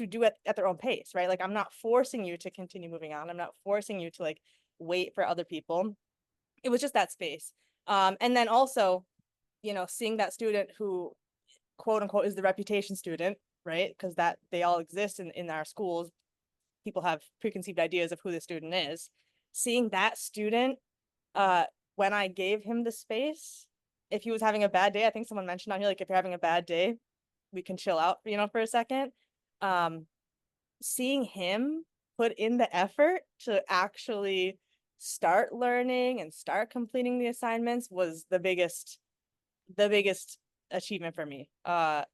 do it at their own pace, right? Like, I'm not forcing you to continue moving on. I'm not forcing you to like wait for other people. It was just that space. And then also, seeing that student who, quote unquote, is the reputation student, right? Because that they all exist in our schools. People have preconceived ideas of who the student is. Seeing that student, when I gave him the space, if he was having a bad day, I think someone mentioned on here, like, if you're having a bad day, we can chill out, for a second. Seeing him put in the effort to actually start learning and start completing the assignments was the biggest achievement for me. The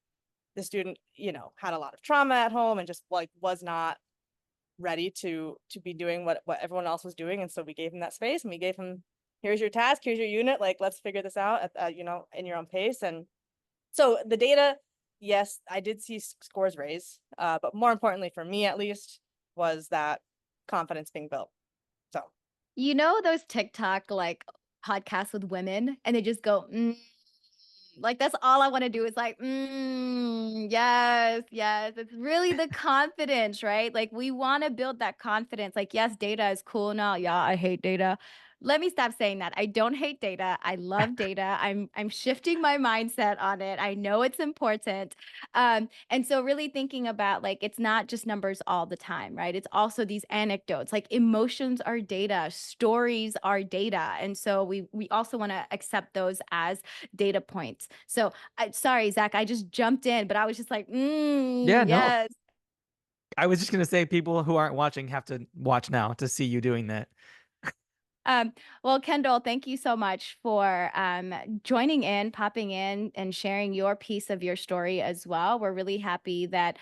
student, had a lot of trauma at home and just like was not ready to be doing what everyone else was doing. And so we gave him that space and we gave him, here's your task, here's your unit, like, let's figure this out at in your own pace. And so the data, yes, I did see scores raise, but more importantly for me, at least, was that confidence being built. So Those TikTok, like, podcasts with women and they just go, like that's all I want to do is like, yes, yes. It's really the confidence, right? Like we want to build that confidence. Like, yes, data is cool now. Yeah, I hate data. Let me stop saying that. I don't hate data. I love data. I'm shifting my mindset on it. I know it's important. And so really thinking about like it's not just numbers all the time, right? It's also these anecdotes. Like emotions are data, stories are data. And so we also want to accept those as data points. So sorry, Zach, I just jumped in, but I was just like, Yeah, no. yes. I was just gonna say people who aren't watching have to watch now to see you doing that. Well, Kendall, thank you so much for joining in, popping in, and sharing your piece of your story as well. We're really happy that,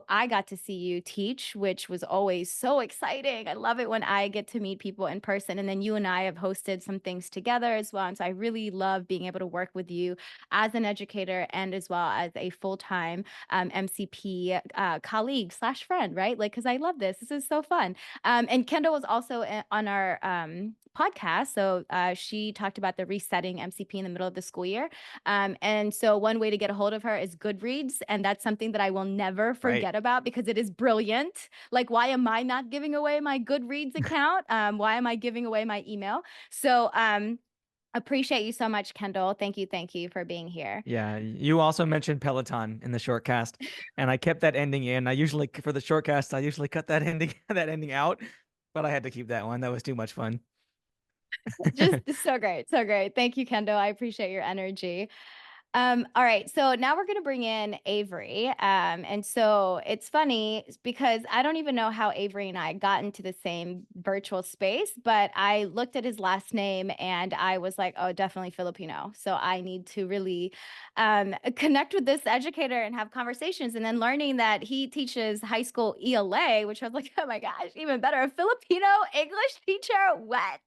I got to see you teach, which was always so exciting. I love it when I get to meet people in person. And then you and I have hosted some things together as well. And so I really love being able to work with you as an educator and as well as a full-time MCP colleague / friend, right? Like, because I love this. This is so fun. And Kendall was also on our podcast. So she talked about the resetting MCP in the middle of the school year. And so one way to get a hold of her is Goodreads. And that's something that I will never forget about because it is brilliant. Like, why am I not giving away my Goodreads account? Why am I giving away my email? So appreciate you so much, Kendall. Thank you for being here. Yeah, you also mentioned Peloton in the shortcast, and I kept that ending in. I usually for the shortcast, I usually cut that ending that ending out, but I had to keep that one. That was too much fun. Just so great. So great. Thank you, Kendall. I appreciate your energy. All right. So now we're going to bring in Avery. And so it's funny because I don't even know how Avery and I got into the same virtual space, but I looked at his last name and I was like, oh, definitely Filipino. So I need to really connect with this educator and have conversations. And then learning that he teaches high school ELA, which I was like, oh my gosh, even better. A Filipino English teacher. What?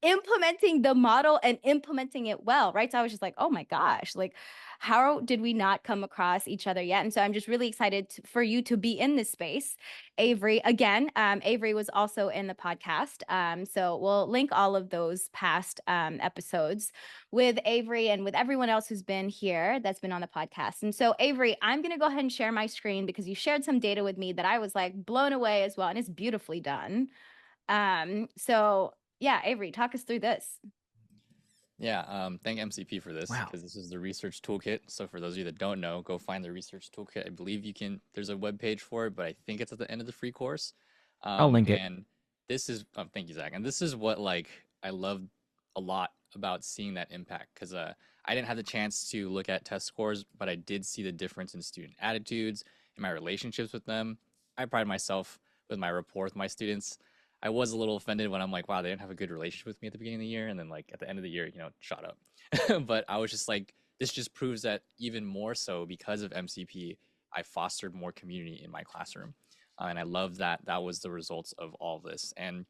Implementing the model and implementing it well, right? So I was just like, oh my gosh, like how did we not come across each other yet? And so I'm just really excited for you to be in this space. Avery, again, Avery was also in the podcast. So we'll link all of those past episodes with Avery and with everyone else who's been here that's been on the podcast. And so Avery, I'm going to go ahead and share my screen because you shared some data with me that I was like blown away as well. And it's beautifully done. So yeah, Avery, talk us through this. Yeah, thank MCP for this Wow. because this is the research toolkit. So for those of you that don't know, go find the research toolkit. I believe there's a web page for it, but I think it's at the end of the free course. I'll link it. And this is, thank you, Zach. And this is what like I love a lot about seeing that impact because I didn't have the chance to look at test scores, but I did see the difference in student attitudes and my relationships with them. I pride myself with my rapport with my students. I was a little offended when I'm like, wow, they didn't have a good relationship with me at the beginning of the year. And then like at the end of the year, it shot up. But I was just like, this just proves that even more so because of MCP, I fostered more community in my classroom. And I love that that was the results of all of this. And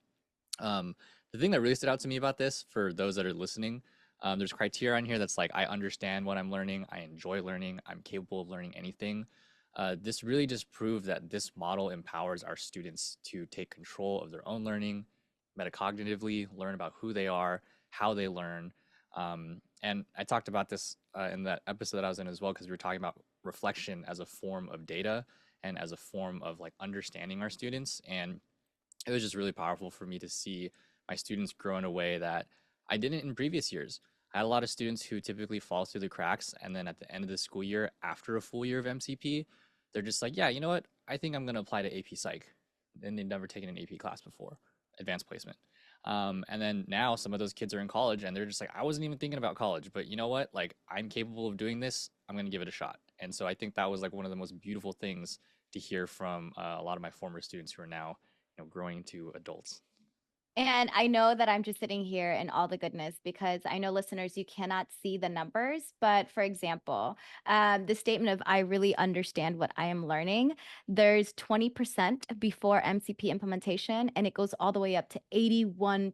the thing that really stood out to me about this, for those that are listening, there's criteria on here that's like, I understand what I'm learning. I enjoy learning. I'm capable of learning anything. This really just proved that this model empowers our students to take control of their own learning, metacognitively, learn about who they are, how they learn. And I talked about this in that episode that I was in as well, because we were talking about reflection as a form of data and as a form of like understanding our students. And it was just really powerful for me to see my students grow in a way that I didn't in previous years. I had a lot of students who typically fall through the cracks, and then at the end of the school year, after a full year of MCP, they're just like, yeah, you know what? I think I'm going to apply to AP Psych. And they've never taken an AP class before, advanced placement. And then now some of those kids are in college and they're just like, I wasn't even thinking about college, but you know what? Like, I'm capable of doing this. I'm going to give it a shot. And so I think that was like one of the most beautiful things to hear from a lot of my former students who are now, growing into adults. And I know that I'm just sitting here in all the goodness because I know listeners, you cannot see the numbers. But for example, the statement of I really understand what I am learning, there's 20% before MCP implementation, and it goes all the way up to 81%.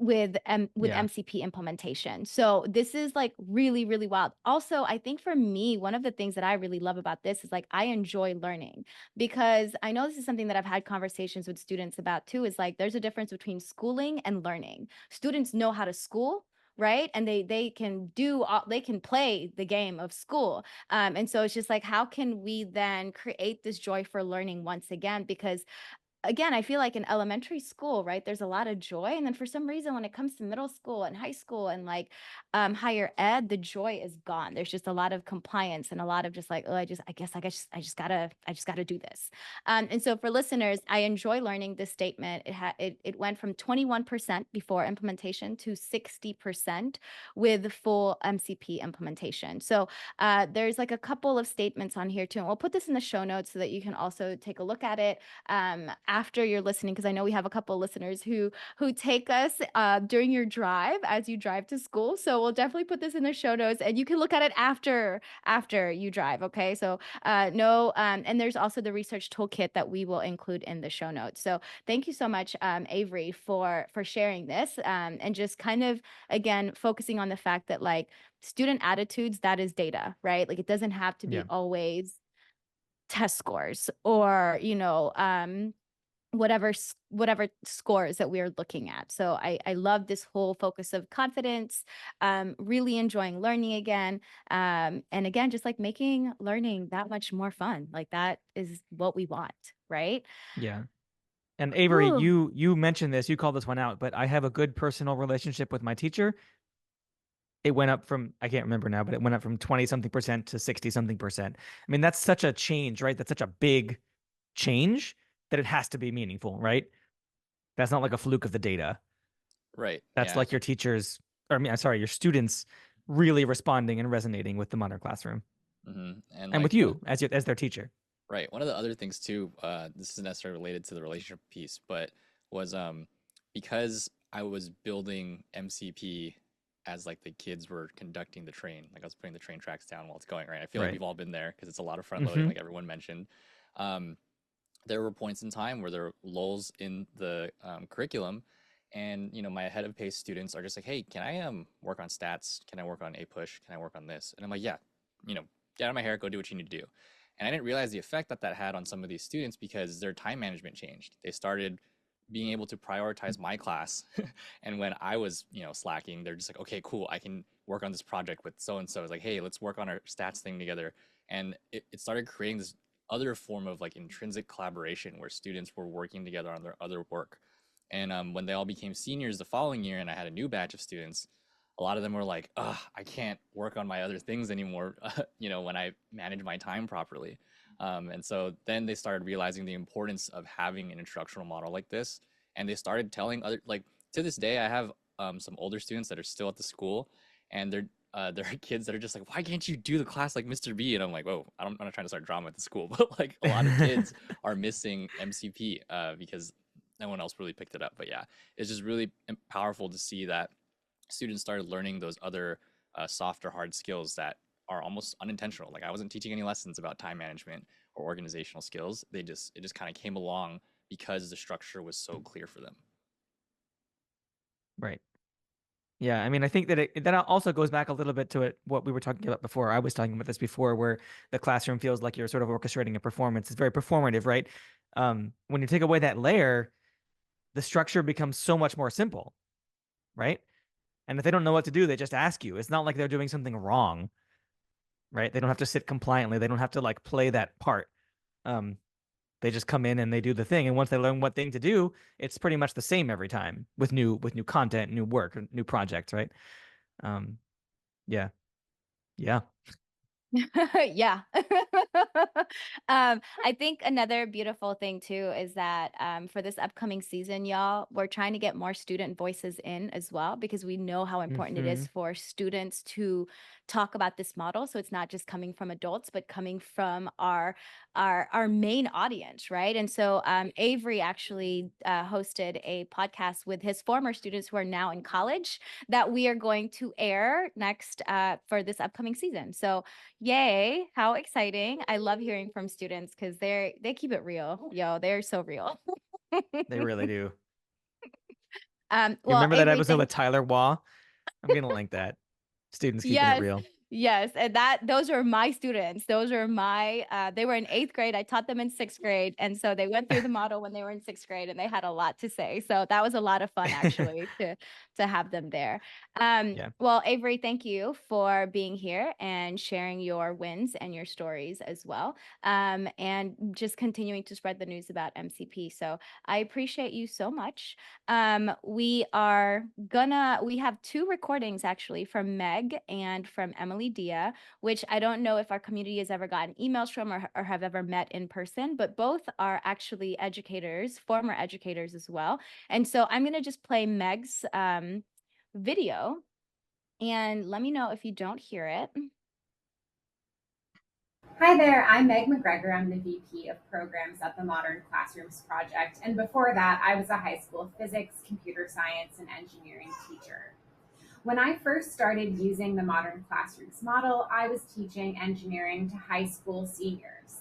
with Yeah. MCP implementation. So this is like really, really wild. Also, I think for me, one of the things that I really love about this is like I enjoy learning, because I know this is something that I've had conversations with students about too, is like there's a difference between schooling and learning. Students know how to school, right? And they can they can play the game of school. And so it's just like, how can we then create this joy for learning once again? Because again, I feel like in elementary school, right, there's a lot of joy. And then for some reason, when it comes to middle school and high school and like higher ed, the joy is gone. There's just a lot of compliance and a lot of just like, oh, I just gotta do this. And so for listeners, I enjoy learning this statement. It went from 21% before implementation to 60% with full MCP implementation. So there's like a couple of statements on here too. And we'll put this in the show notes so that you can also take a look at it after you're listening, because I know we have a couple of listeners who take us during your drive as you drive to school. So we'll definitely put this in the show notes, and you can look at it after you drive. Okay, so no, and there's also the research toolkit that we will include in the show notes. So thank you so much, Avery, for sharing this, and just kind of again focusing on the fact that like student attitudes, that is data, right? Like it doesn't have to be Yeah. always test scores or whatever scores that we're looking at. So I love this whole focus of confidence, really enjoying learning again, and again just like making learning that much more fun. Like that is what we want, right? Yeah. And Avery, Ooh. you mentioned this, you called this one out, but I have a good personal relationship with my teacher. It went up from, I can't remember now, but it went up from 20 something percent to 60 something percent. I mean, that's such a change, right? That's such a big change that it has to be meaningful, right? That's not like a fluke of the data. Right. That's Yeah. like your teachers, or I mean, I'm sorry, your students really responding and resonating with the modern classroom And and like with you as their teacher. right. One of the other things too, this isn't necessarily related to the relationship piece, but was because I was building MCP as like the kids were conducting the train, like I was putting the train tracks down while it's going, right? I feel like Right. we've all been there because it's a lot of front loading, Mm-hmm. like everyone mentioned. Um, there were points in time where there were lulls in the curriculum, and my head of pace students are just like, hey, can I work on stats? Can I work on a push? Can I work on this? And I'm like, yeah, get out of my hair, go do what you need to do. And I didn't realize the effect that that had on some of these students because their time management changed. They started being able to prioritize my class. And when I was, slacking, they're just like, okay, cool, I can work on this project with so and so. It's like, hey, let's work on our stats thing together. And it started creating this other form of like intrinsic collaboration where students were working together on their other work. And when they all became seniors the following year and I had a new batch of students, a lot of them were like, ugh, I can't work on my other things anymore, when I manage my time properly. And so then they started realizing the importance of having an instructional model like this. And they started telling like to this day, I have some older students that are still at the school, and there are kids that are just like, why can't you do the class like Mr. B? And I'm like, whoa, I'm not trying to start drama at the school, but like a lot of kids are missing MCP because no one else really picked it up. But yeah, it's just really powerful to see that students started learning those other soft or hard skills that are almost unintentional. Like I wasn't teaching any lessons about time management or organizational skills. It just kind of came along because the structure was so clear for them. Right. Yeah, I mean, I think that that also goes back a little bit to what we were talking about before. I was talking about this before, where the classroom feels like you're sort of orchestrating a performance. It's very performative, right? When you take away that layer, the structure becomes so much more simple, right? And if they don't know what to do, they just ask you. It's not like they're doing something wrong, right? They don't have to sit compliantly. They don't have to like play that part. Um, they just come in and they do the thing. And once they learn what thing to do, it's pretty much the same every time with new content, new work, new projects, right? Um, yeah. Yeah. Yeah. I think another beautiful thing too is that for this upcoming season, y'all, we're trying to get more student voices in as well, because we know how important it is for students to talk about this model. So it's not just coming from adults, but coming from our main audience, right? And so Avery actually hosted a podcast with his former students who are now in college that we are going to air next for this upcoming season. So yay, how exciting. I love hearing from students because they keep it real. Yo, they're so real. They really do. You Well, remember that Avery, episode with Tyler Waugh? I'm gonna link that. Students keeping it yes, real. yes, and those are my students. Those are my they were in 8th grade. I taught them in 6th grade, and so they went through the model when they were in 6th grade, and they had a lot to say. So that was a lot of fun actually to have them there. Yeah. Well, Avery, thank you for being here and sharing your wins and your stories as well. And just continuing to spread the news about MCP. So I appreciate you so much. We have 2 recordings actually from Meg and from Emily Dia, which I don't know if our community has ever gotten emails from or have ever met in person, but both are actually educators, former educators as well. And so I'm going to just play Meg's video and let me know if you don't hear it. Hi there, I'm Meg McGregor. I'm the VP of Programs at the Modern Classrooms Project. And before that, I was a high school physics, computer science, and engineering teacher. When I first started using the Modern Classrooms model, I was teaching engineering to high school seniors.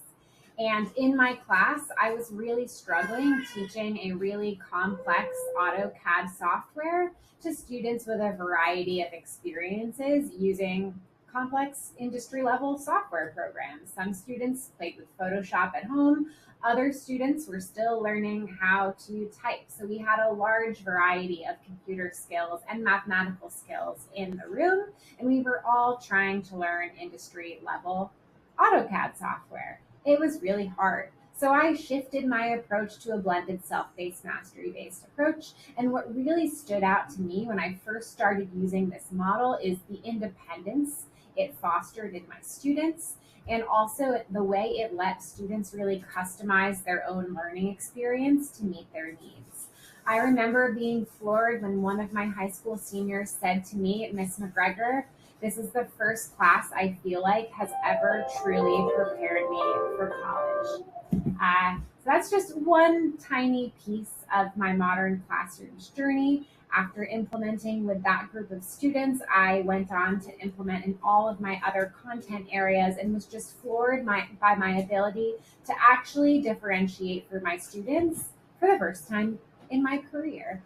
And in my class, I was really struggling teaching a really complex AutoCAD software to students with a variety of experiences using complex industry level software programs. Some students played with Photoshop at home. Other students were still learning how to type. So we had a large variety of computer skills and mathematical skills in the room, and we were all trying to learn industry level AutoCAD software. It was really hard. So I shifted my approach to a blended self-paced mastery-based approach. And what really stood out to me when I first started using this model is the independence it fostered in my students, and also the way it let students really customize their own learning experience to meet their needs. I remember being floored when one of my high school seniors said to me, "Miss McGregor, this is the first class I feel like has ever truly prepared me for college." So that's just one tiny piece of my modern classrooms journey. After implementing with that group of students, I went on to implement in all of my other content areas and was just floored by my ability to actually differentiate for my students for the first time in my career.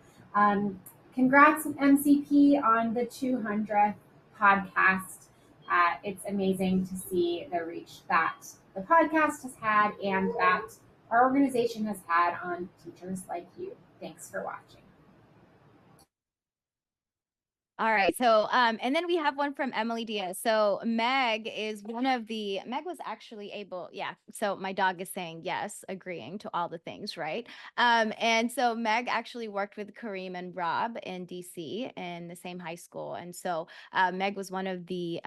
Congrats, MCP, on the 200th podcast. It's amazing to see the reach that the podcast has had and that our organization has had on teachers like you. Thanks for watching. All right. So, and then we have one from Emily Diaz. So Meg was actually able, yeah. So my dog is saying yes, agreeing to all the things, right? And so Meg actually worked with Kareem and Rob in DC in the same high school. And so Meg was one of the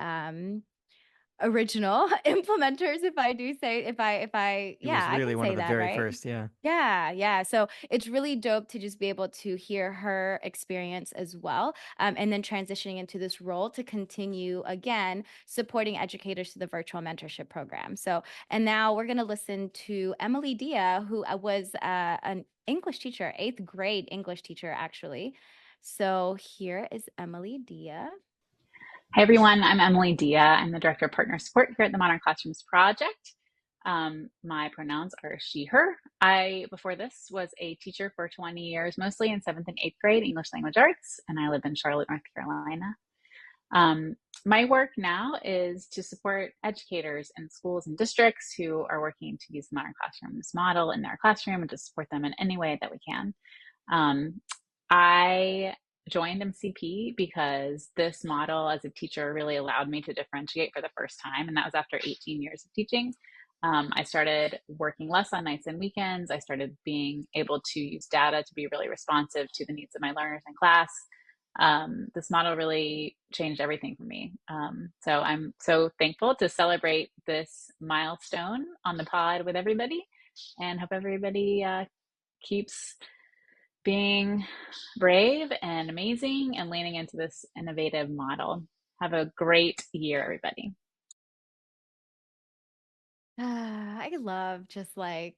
original implementers, if I do say, He was I really can one say of the that, very right? first, yeah. Yeah. So it's really dope to just be able to hear her experience as well. And then transitioning into this role to continue again supporting educators through the virtual mentorship program. So, and now we're going to listen to Emily Dia, who was an English teacher, 8th grade English teacher, actually. So here is Emily Dia. Hi, everyone. I'm Emily Dia. I'm the Director of Partner Support here at the Modern Classrooms Project. My pronouns are she, her. I, before this, was a teacher for 20 years, mostly in 7th and 8th grade English language arts, and I live in Charlotte, North Carolina. My work now is to support educators in schools and districts who are working to use the Modern Classrooms model in their classroom and to support them in any way that we can. I joined MCP because this model as a teacher really allowed me to differentiate for the first time, and that was after 18 years of teaching. I started working less on nights and weekends. I started being able to use data to be really responsive to the needs of my learners in class. This model really changed everything for me. So I'm so thankful to celebrate this milestone on the pod with everybody, and hope everybody keeps being brave and amazing and leaning into this innovative model. Have a great year, everybody. I love just like,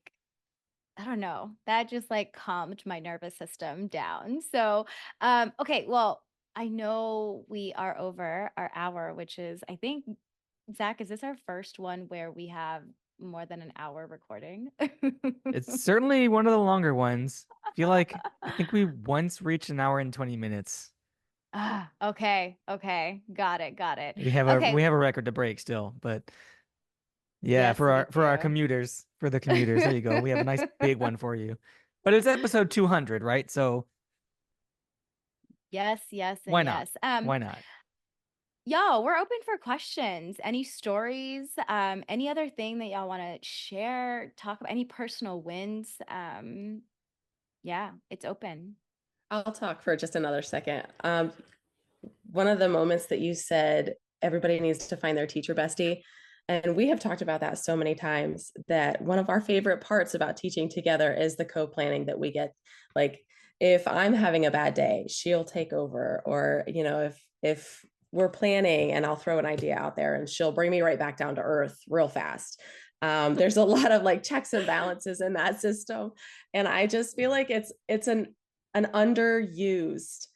I don't know, that just like calmed my nervous system down. So, okay, well, I know we are over our hour, which is, I think, Zach, is this our first one where we have more than an hour recording. It's certainly one of the longer ones. I think we once reached an hour and 20 minutes. Okay. Got it. We have Okay. a record to break still, but yeah, Yes, for we our do. commuters, there you go. We have a nice big one for you. But it's episode 200, right? So Yes, and why not? yes. Why not? Y'all, we're open for questions. Any stories? Any other thing that y'all want to share? Talk about any personal wins? Yeah, it's open. I'll talk for just another second. One of the moments that you said everybody needs to find their teacher bestie. And we have talked about that so many times that one of our favorite parts about teaching together is the co-planning that we get. Like if I'm having a bad day, she'll take over. Or, you know, if we're planning and I'll throw an idea out there and she'll bring me right back down to earth real fast. There's a lot of like checks and balances in that system. And I just feel like it's an underused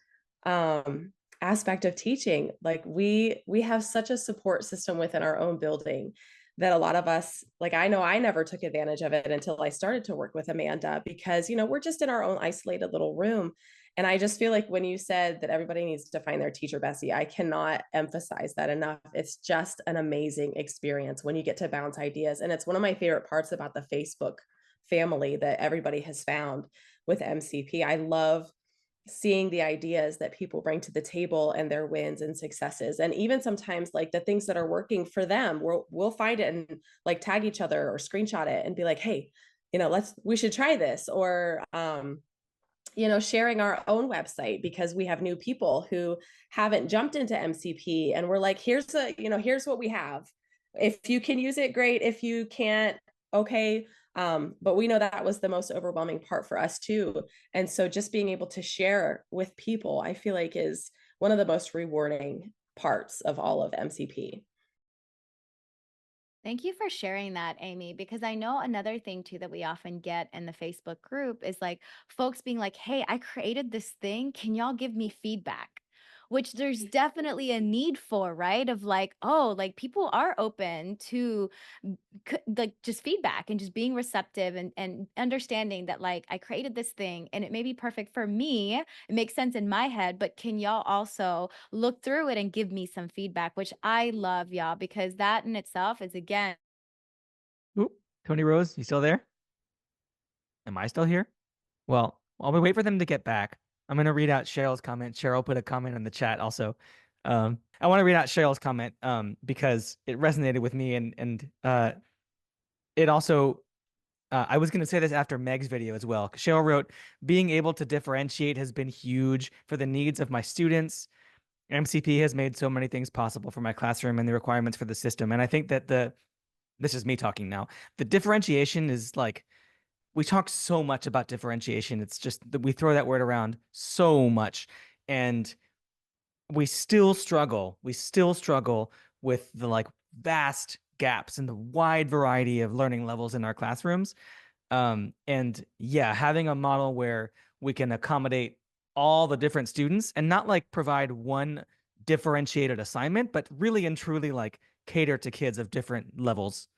aspect of teaching. Like we have such a support system within our own building that a lot of us, like I know I never took advantage of it until I started to work with Amanda, because you know we're just in our own isolated little room. And I just feel like when you said that everybody needs to find their teacher bestie, I cannot emphasize that enough. It's just an amazing experience when you get to bounce ideas. And it's one of my favorite parts about the Facebook family that everybody has found with MCP. I love seeing the ideas that people bring to the table and their wins and successes, and even sometimes like the things that are working for them, we'll find it and like tag each other or screenshot it and be like, hey, you know, we should try this. Or you know, sharing our own website because we have new people who haven't jumped into MCP, and we're like, here's what we have. If you can use it, great. If you can't, okay. But we know that was the most overwhelming part for us too. And so just being able to share with people, I feel like is one of the most rewarding parts of all of MCP. Thank you for sharing that, Amy, because I know another thing too that we often get in the Facebook group is like folks being like, hey, I created this thing. Can y'all give me feedback? Which there's definitely a need for, right? Of like, oh, like people are open to like just feedback and just being receptive and understanding that like I created this thing and it may be perfect for me. It makes sense in my head, but can y'all also look through it and give me some feedback, which I love, y'all, because that in itself is again. Oop, Toni Rose, you still there? Am I still here? Well, while we wait for them to get back, I'm going to read out Cheryl's comment. Cheryl put a comment in the chat also. I want to read out Cheryl's comment because it resonated with me, and it also I was going to say this after Meg's video as well. Cheryl wrote, being able to differentiate has been huge for the needs of my students. MCP has made so many things possible for my classroom and the requirements for the system. And I think that this is me talking now. The differentiation is like, we talk so much about differentiation. It's just that we throw that word around so much. And we still struggle. We still struggle with the like vast gaps and the wide variety of learning levels in our classrooms. And yeah, having a model where we can accommodate all the different students and not like provide one differentiated assignment, but really and truly like cater to kids of different levels.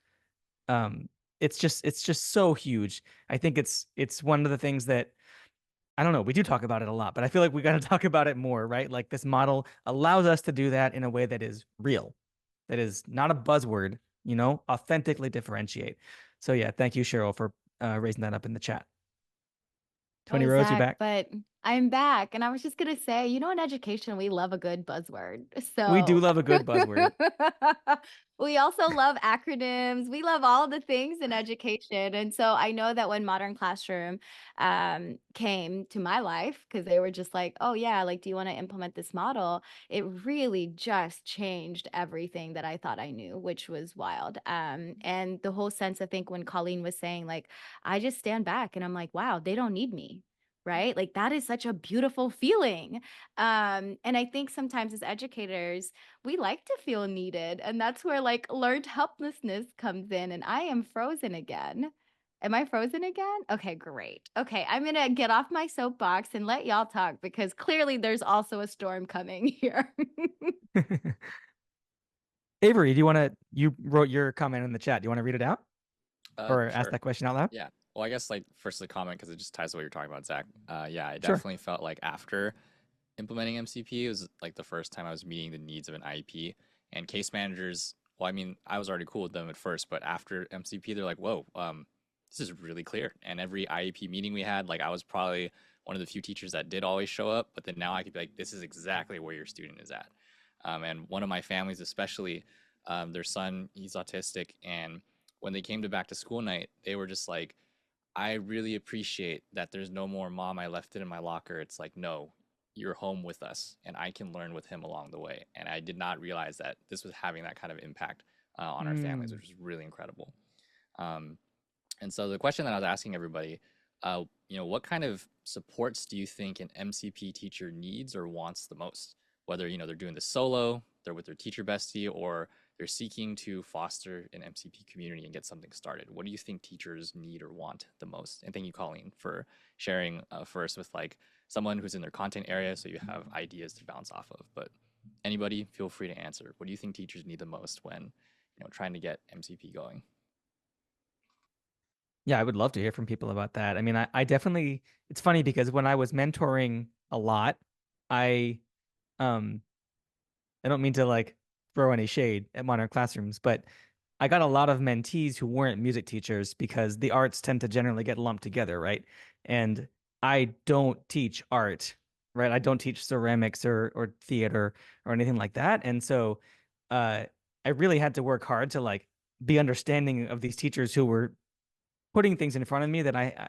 It's just so huge. I think it's one of the things that I don't know, we do talk about it a lot, but I feel like we got to talk about it more, right? Like this model allows us to do that in a way that is real, that is not a buzzword, you know, authentically differentiate. So yeah, thank you, Cheryl, for raising that up in the chat. Toni Oh, Rose, you Zach, back? but I'm back. And I was just going to say, you know, in education, we love a good buzzword. We do So love a good buzzword. we also love acronyms. We love all the things in education. And so I know that when Modern Classroom came to my life, because they were just like, oh, yeah, like, do you want to implement this model? It really just changed everything that I thought I knew, which was wild. And the whole sense, I think, when Colleen was saying, like, I just stand back and I'm like, wow, they don't need me. Right. Like that is such a beautiful feeling. And I think sometimes as educators, we like to feel needed. And that's where like learned helplessness comes in. And I am frozen again. Am I frozen again? Okay, great. Okay, I'm going to get off my soapbox and let y'all talk because clearly there's also a storm coming here. Avery, you wrote your comment in the chat. Do you want to read it out? or ask Sure. that question out loud? Yeah. Well, I guess like firstly comment because it just ties to what you're talking about, Zach. Yeah, I Sure. definitely felt like after implementing MCP, it was like the first time I was meeting the needs of an IEP and case managers. Well, I mean, I was already cool with them at first, but after MCP, they're like, "Whoa, this is really clear." And every IEP meeting we had, like I was probably one of the few teachers that did always show up, but then now I could be like, "This is exactly where your student is at." And one of my families, especially, their son, he's autistic, and when they came to back to school night, they were just like, I really appreciate that there's no more mom, I left it in my locker. It's like, no, you're home with us and I can learn with him along the way. And I did not realize that this was having that kind of impact on our families, Mm. which was really incredible. Um, and so the question that I was asking everybody, what kind of supports do you think an MCP teacher needs or wants the most? Whether, they're doing this solo, they're with their teacher bestie, or they're seeking to foster an MCP community and get something started. What do you think teachers need or want the most? And thank you, Colleen, for sharing first with like someone who's in their content area, so you have ideas to bounce off of. But anybody, feel free to answer. What do you think teachers need the most when, trying to get MCP going? Yeah, I would love to hear from people about that. I mean, I definitely, it's funny because when I was mentoring a lot, I um I don't mean to like throw any shade at modern classrooms, but I got a lot of mentees who weren't music teachers because the arts tend to generally get lumped together, right? And I don't teach art, right? I don't teach ceramics or theater or anything like that. And so uh I really had to work hard to like be understanding of these teachers who were putting things in front of me that I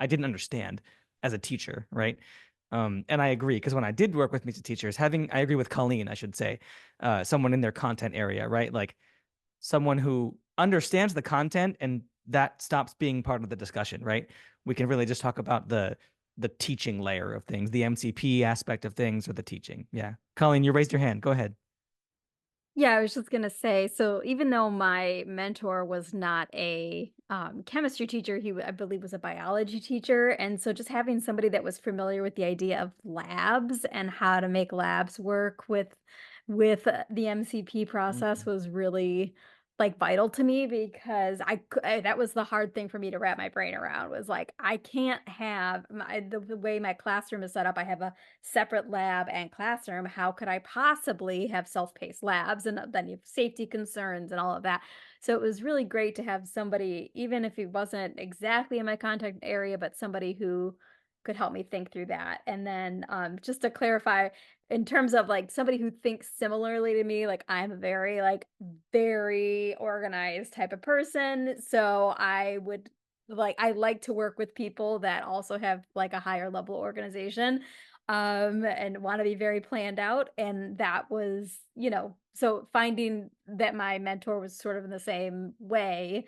didn't understand as a teacher, right? And I agree because when I did work with music teachers, I agree with Colleen, I should say, someone in their content area, right? Like someone who understands the content and that stops being part of the discussion, right? We can really just talk about the teaching layer of things, the MCP aspect of things or the teaching. Yeah. Colleen, you raised your hand. Go ahead. Yeah, I was just gonna say, so even though my mentor was not a chemistry teacher, I believe was a biology teacher, and so just having somebody that was familiar with the idea of labs and how to make labs work with the MCP process Mm. was really like vital to me because that was the hard thing for me to wrap my brain around was like I can't have the way my classroom is set up. I have a separate lab and classroom, how could I possibly have self-paced labs? And then you have safety concerns and all of that. So it was really great to have somebody, even if it wasn't exactly in my contact area, but somebody who could help me think through that. And then just to clarify, in terms of like somebody who thinks similarly to me, like I'm a very organized type of person. So I like to work with people that also have like a higher level organization and want to be very planned out. And that was, so finding that my mentor was sort of in the same way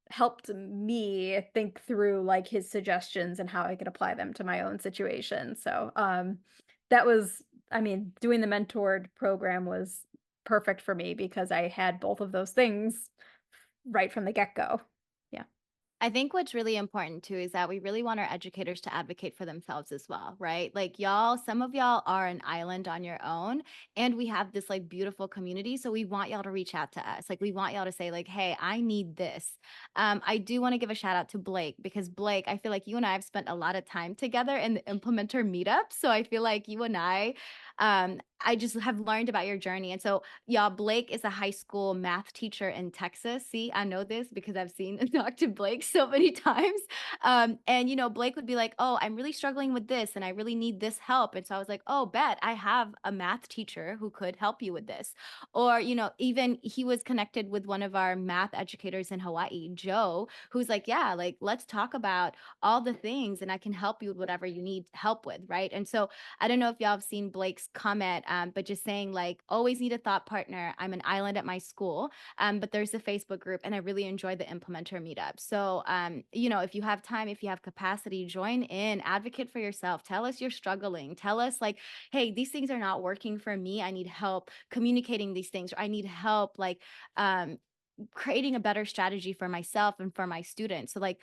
helped me think through like his suggestions and how I could apply them to my own situation. So that was, I mean, doing the mentored program was perfect for me because I had both of those things right from the get-go. Yeah. I think what's really important too is that we really want our educators to advocate for themselves as well, right? Like some of y'all are an island on your own, and we have this like beautiful community. So we want y'all to reach out to us. Like we want y'all to say, like, hey, I need this. I do want to give a shout out to Blake because Blake, I feel like you and I have spent a lot of time together in the implementer meetup. So I feel like you and I just have learned about your journey. And so y'all, Blake is a high school math teacher in Texas. See, I know this because I've seen and talked to Blake so many times. And Blake would be like, "Oh, I'm really struggling with this, and I really need this help." And so I was like, "Oh, bet I have a math teacher who could help you with this." Or even he was connected with one of our math educators in Hawaii, Joe, who's like, "Yeah, like let's talk about all the things, and I can help you with whatever you need help with, right?" And so I don't know if y'all have seen Blake's comment, but just saying like, always need a thought partner. I'm an island at my school, but there's a Facebook group, and I really enjoy the implementer meetup. So, if you have time, if you have capacity, join in, advocate for yourself. Tell us you're struggling. Tell us like, hey, these things are not working for me. I need help communicating these things. Or I need help like creating a better strategy for myself and for my students. So like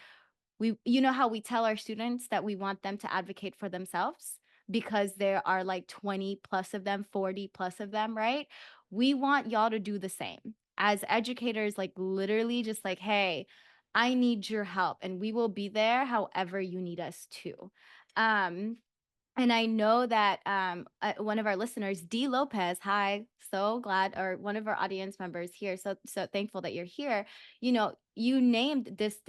how we tell our students that we want them to advocate for themselves because there are like 20 plus of them, 40 plus of them, right? We want y'all to do the same as educators, like literally just like, hey, I need your help, and we will be there however you need us to. Um, and I know that one of our listeners, D. Lopez, hi, so glad, or one of our audience members here, so thankful that you're here. You know, you named this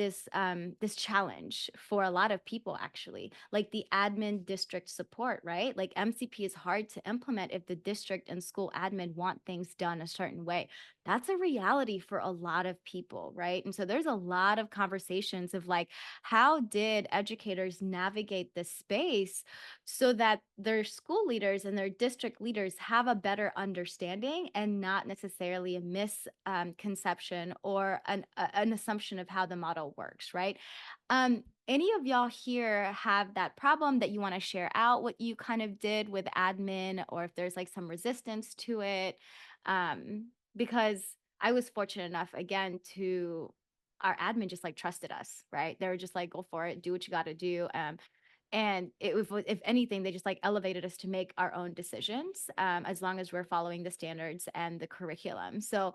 challenge for a lot of people, actually, like the admin district support, right? Like MCP is hard to implement if the district and school admin want things done a certain way. That's a reality for a lot of people, right? And so there's a lot of conversations of like, how did educators navigate this space so that their school leaders and their district leaders have a better understanding and not necessarily a misconception or an assumption of how the model works, right? Any of y'all here have that problem that you want to share out what you kind of did with admin, or if there's like some resistance to it? Because I was fortunate enough, again, to our admin just like trusted us, right? They were just like, go for it, do what you got to do. And if anything, they just like elevated us to make our own decisions, as long as we're following the standards and the curriculum. So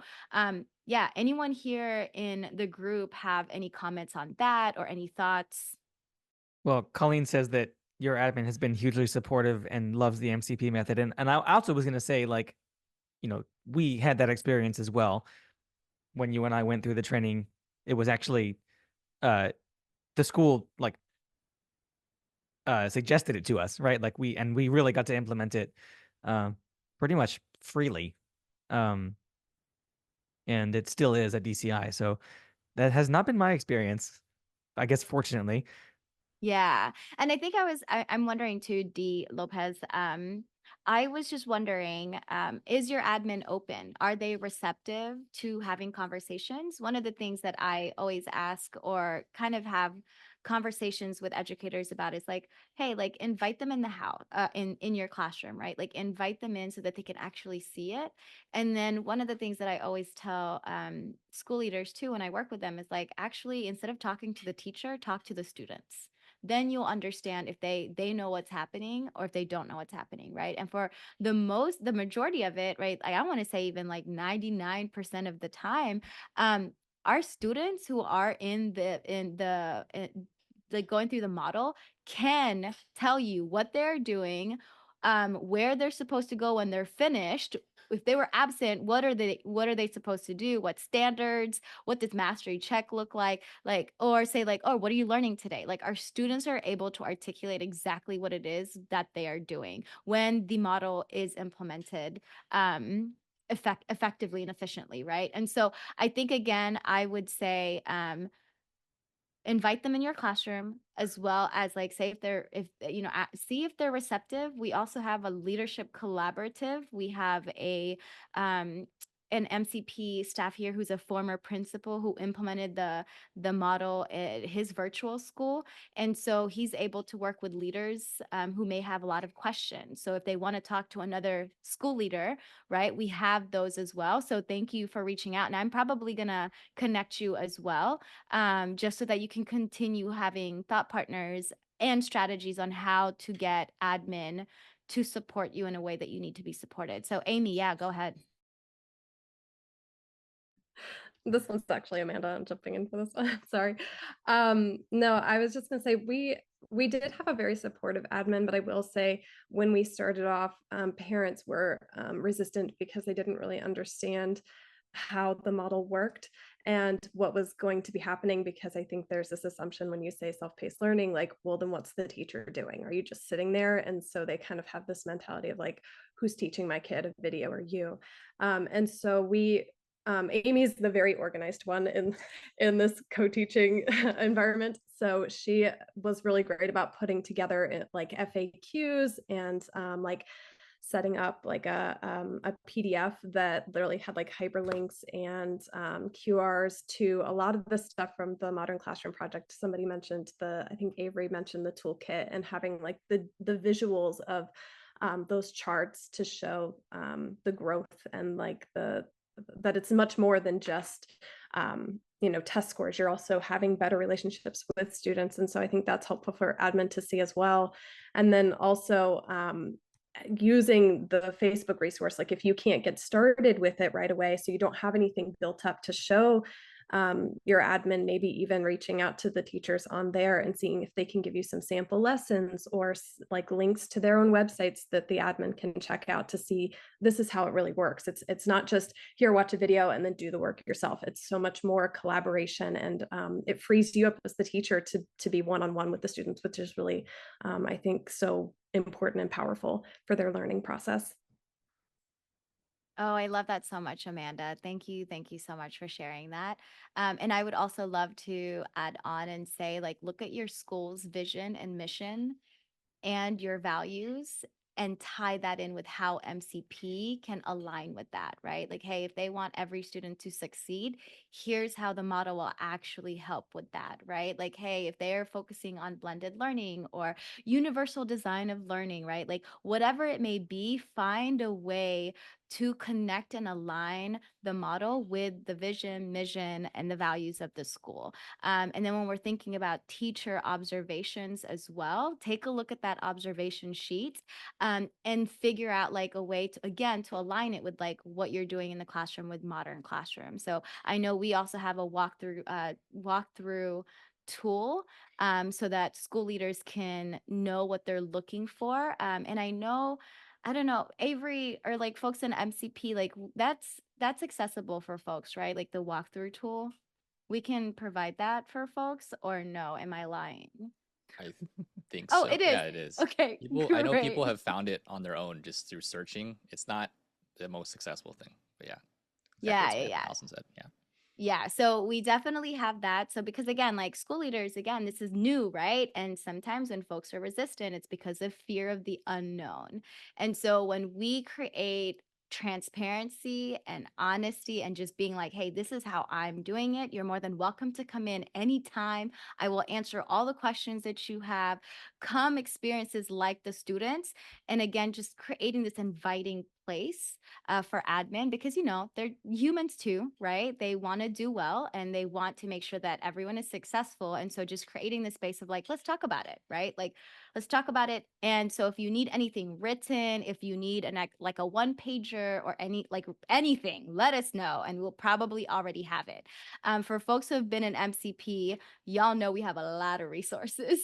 yeah, anyone here in the group have any comments on that or any thoughts? Well, Colleen says that your admin has been hugely supportive and loves the MCP method. And I also was going to say, like, we had that experience as well. When you and I went through the training, it was actually the school like suggested it to us, right? Like we really got to implement it pretty much freely. Um, and it still is at DCI. So that has not been my experience, I guess, fortunately. Yeah. And I think I'm wondering too, D. Lopez, I was just wondering, is your admin open? Are they receptive to having conversations? One of the things that I always ask or kind of have conversations with educators about is like, hey, like invite them in the house, in your classroom, right? Like invite them in so that they can actually see it. And then one of the things that I always tell school leaders too when I work with them is like, actually, instead of talking to the teacher, talk to the students. Then you'll understand if they know what's happening or if they don't know what's happening, right? And for the majority of it, right, like I want to say even like 99% of the time, our students who are like going through the model can tell you what they're doing, where they're supposed to go when they're finished. If they were absent, what are they supposed to do? What standards? What does mastery check look like? Like, or say like, oh, what are you learning today? Like our students are able to articulate exactly what it is that they are doing when the model is implemented effectively and efficiently, right? And so I think, again, I would say invite them in your classroom, as well as like say see if they're receptive. We also have a leadership collaborative. We have an MCP staff here who's a former principal who implemented the model at his virtual school, and so he's able to work with leaders who may have a lot of questions. So if they want to talk to another school leader, right, we have those as well. So thank you for reaching out, and I'm probably gonna connect you as well, just so that you can continue having thought partners and strategies on how to get admin to support you in a way that you need to be supported. So Amy, yeah, go ahead. This one's actually Amanda. I'm jumping in for this one. Sorry. No, I was just gonna say we did have a very supportive admin, but I will say when we started off, parents were resistant because they didn't really understand how the model worked and what was going to be happening, because I think there's this assumption when you say self-paced learning, like, well, then what's the teacher doing? Are you just sitting there? And so they kind of have this mentality of like, who's teaching my kid, a video or you? And so Amy's the very organized one in this co-teaching environment. So she was really great about putting together like FAQs and like setting up like a PDF that literally had like hyperlinks and QRs to a lot of the stuff from the Modern Classroom Project. Somebody mentioned I think Avery mentioned the toolkit, and having like the visuals of those charts to show the growth and like that it's much more than just test scores. You're also having better relationships with students, and so I think that's helpful for admin to see as well. And then also using the Facebook resource, like if you can't get started with it right away, so you don't have anything built up to show your admin maybe even reaching out to the teachers on there and seeing if they can give you some sample lessons or like links to their own websites that the admin can check out to see this is how it really works. It's not just here, watch a video and then do the work yourself. It's so much more collaboration, and it frees you up as the teacher to be one-on-one with the students, which is really, I think, so important and powerful for their learning process. Oh, I love that so much, Amanda. Thank you. Thank you so much for sharing that. And I would also love to add on and say, like, look at your school's vision and mission and your values and tie that in with how MCP can align with that, right? Like, hey, if they want every student to succeed, here's how the model will actually help with that, right? Like, hey, if they're focusing on blended learning or universal design of learning, right? Like, whatever it may be, find a way to connect and align the model with the vision, mission, and the values of the school. And then when we're thinking about teacher observations as well, take a look at that observation sheet and figure out like a way to, again, to align it with like what you're doing in the classroom with modern classroom. So I know we also have a walkthrough tool so that school leaders can know what they're looking for. And I don't know, Avery or like folks in MCP, like that's accessible for folks, right? Like the walkthrough tool. We can provide that for folks, or no? Am I lying? I think Oh, so. it is. Yeah, it is. Okay, I know people great. have found it on their own just through searching. It's not the most successful thing, but yeah, exactly Yeah. what Allison said. Yeah. Yeah, so we definitely have that. So because again, like school leaders, again, this is new, right? And sometimes when folks are resistant, it's because of fear of the unknown. And so when we create transparency and honesty and just being like, hey, this is how I'm doing it, you're more than welcome to come in anytime. I will answer all the questions that you have. Come experiences like the students. And again, just creating this inviting place for admin, because they're humans too, right? They want to do well and they want to make sure that everyone is successful. And so just creating the space of like, let's talk about it, right? Like, let's talk about it. And so if you need anything written, if you need like a one pager or anything, let us know and we'll probably already have it. For folks who have been in MCP, y'all know we have a lot of resources.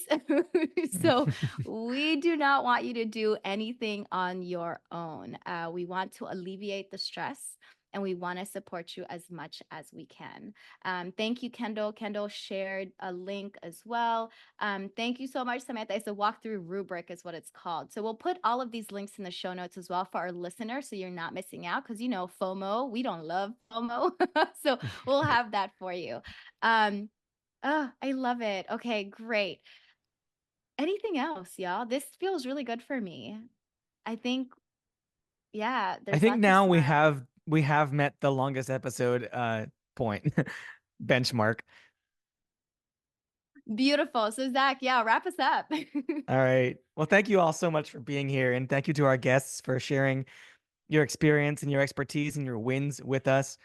So we do not want you to do anything on your own. We want to alleviate the stress and we want to support you as much as we can. Thank you, Kendall. Kendall shared a link as well. Thank you so much, Samantha. It's a walkthrough rubric is what it's called. So we'll put all of these links in the show notes as well for our listeners so you're not missing out, because FOMO, we don't love FOMO. So we'll have that for you. Oh, I love it. Okay, great. Anything else, y'all? This feels really good for me. I think, yeah, I there's think lots of now we stuff. have met the longest episode point benchmark. Beautiful. So Zach, yeah, wrap us up. All right. Well, thank you all so much for being here, and thank you to our guests for sharing your experience and your expertise and your wins with us.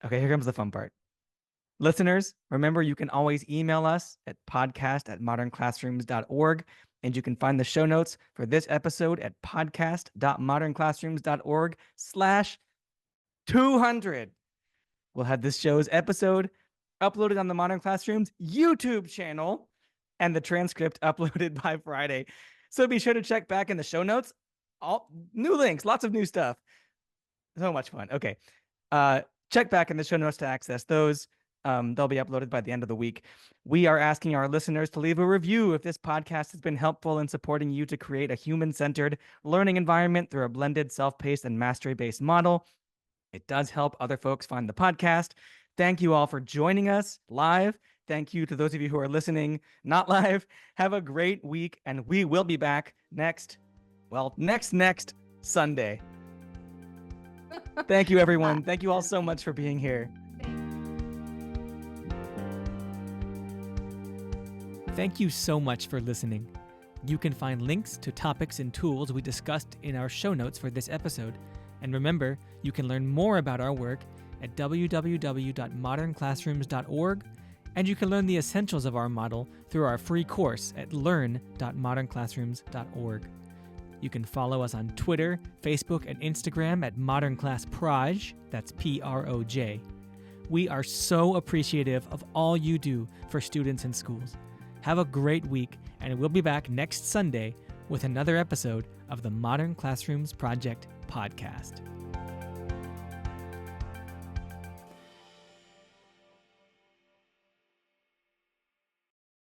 Okay, here comes the fun part. Listeners, remember you can always email us at podcast@modernclassrooms.org, and you can find the show notes for this episode at podcast.modernclassrooms.org/200. We'll have this show's episode uploaded on the Modern Classrooms YouTube channel and the transcript uploaded by Friday. So be sure to check back in the show notes. All new links, lots of new stuff. So much fun. Okay. Check back in the show notes to access those. They'll be uploaded by the end of the week. We are asking our listeners to leave a review if this podcast has been helpful in supporting you to create a human-centered learning environment through a blended, self-paced, and mastery-based model. It does help other folks find the podcast. Thank you all for joining us live. Thank you to those of you who are listening not live. Have a great week, and we will be back next Sunday. Thank you, everyone. Thank you all so much for being here. Thank you so much for listening. You can find links to topics and tools we discussed in our show notes for this episode. And remember, you can learn more about our work at www.modernclassrooms.org, and you can learn the essentials of our model through our free course at learn.modernclassrooms.org. You can follow us on Twitter, Facebook, and Instagram at ModernClassProj, that's Proj. We are so appreciative of all you do for students in schools. Have a great week, and we'll be back next Sunday with another episode of the Modern Classrooms Project podcast.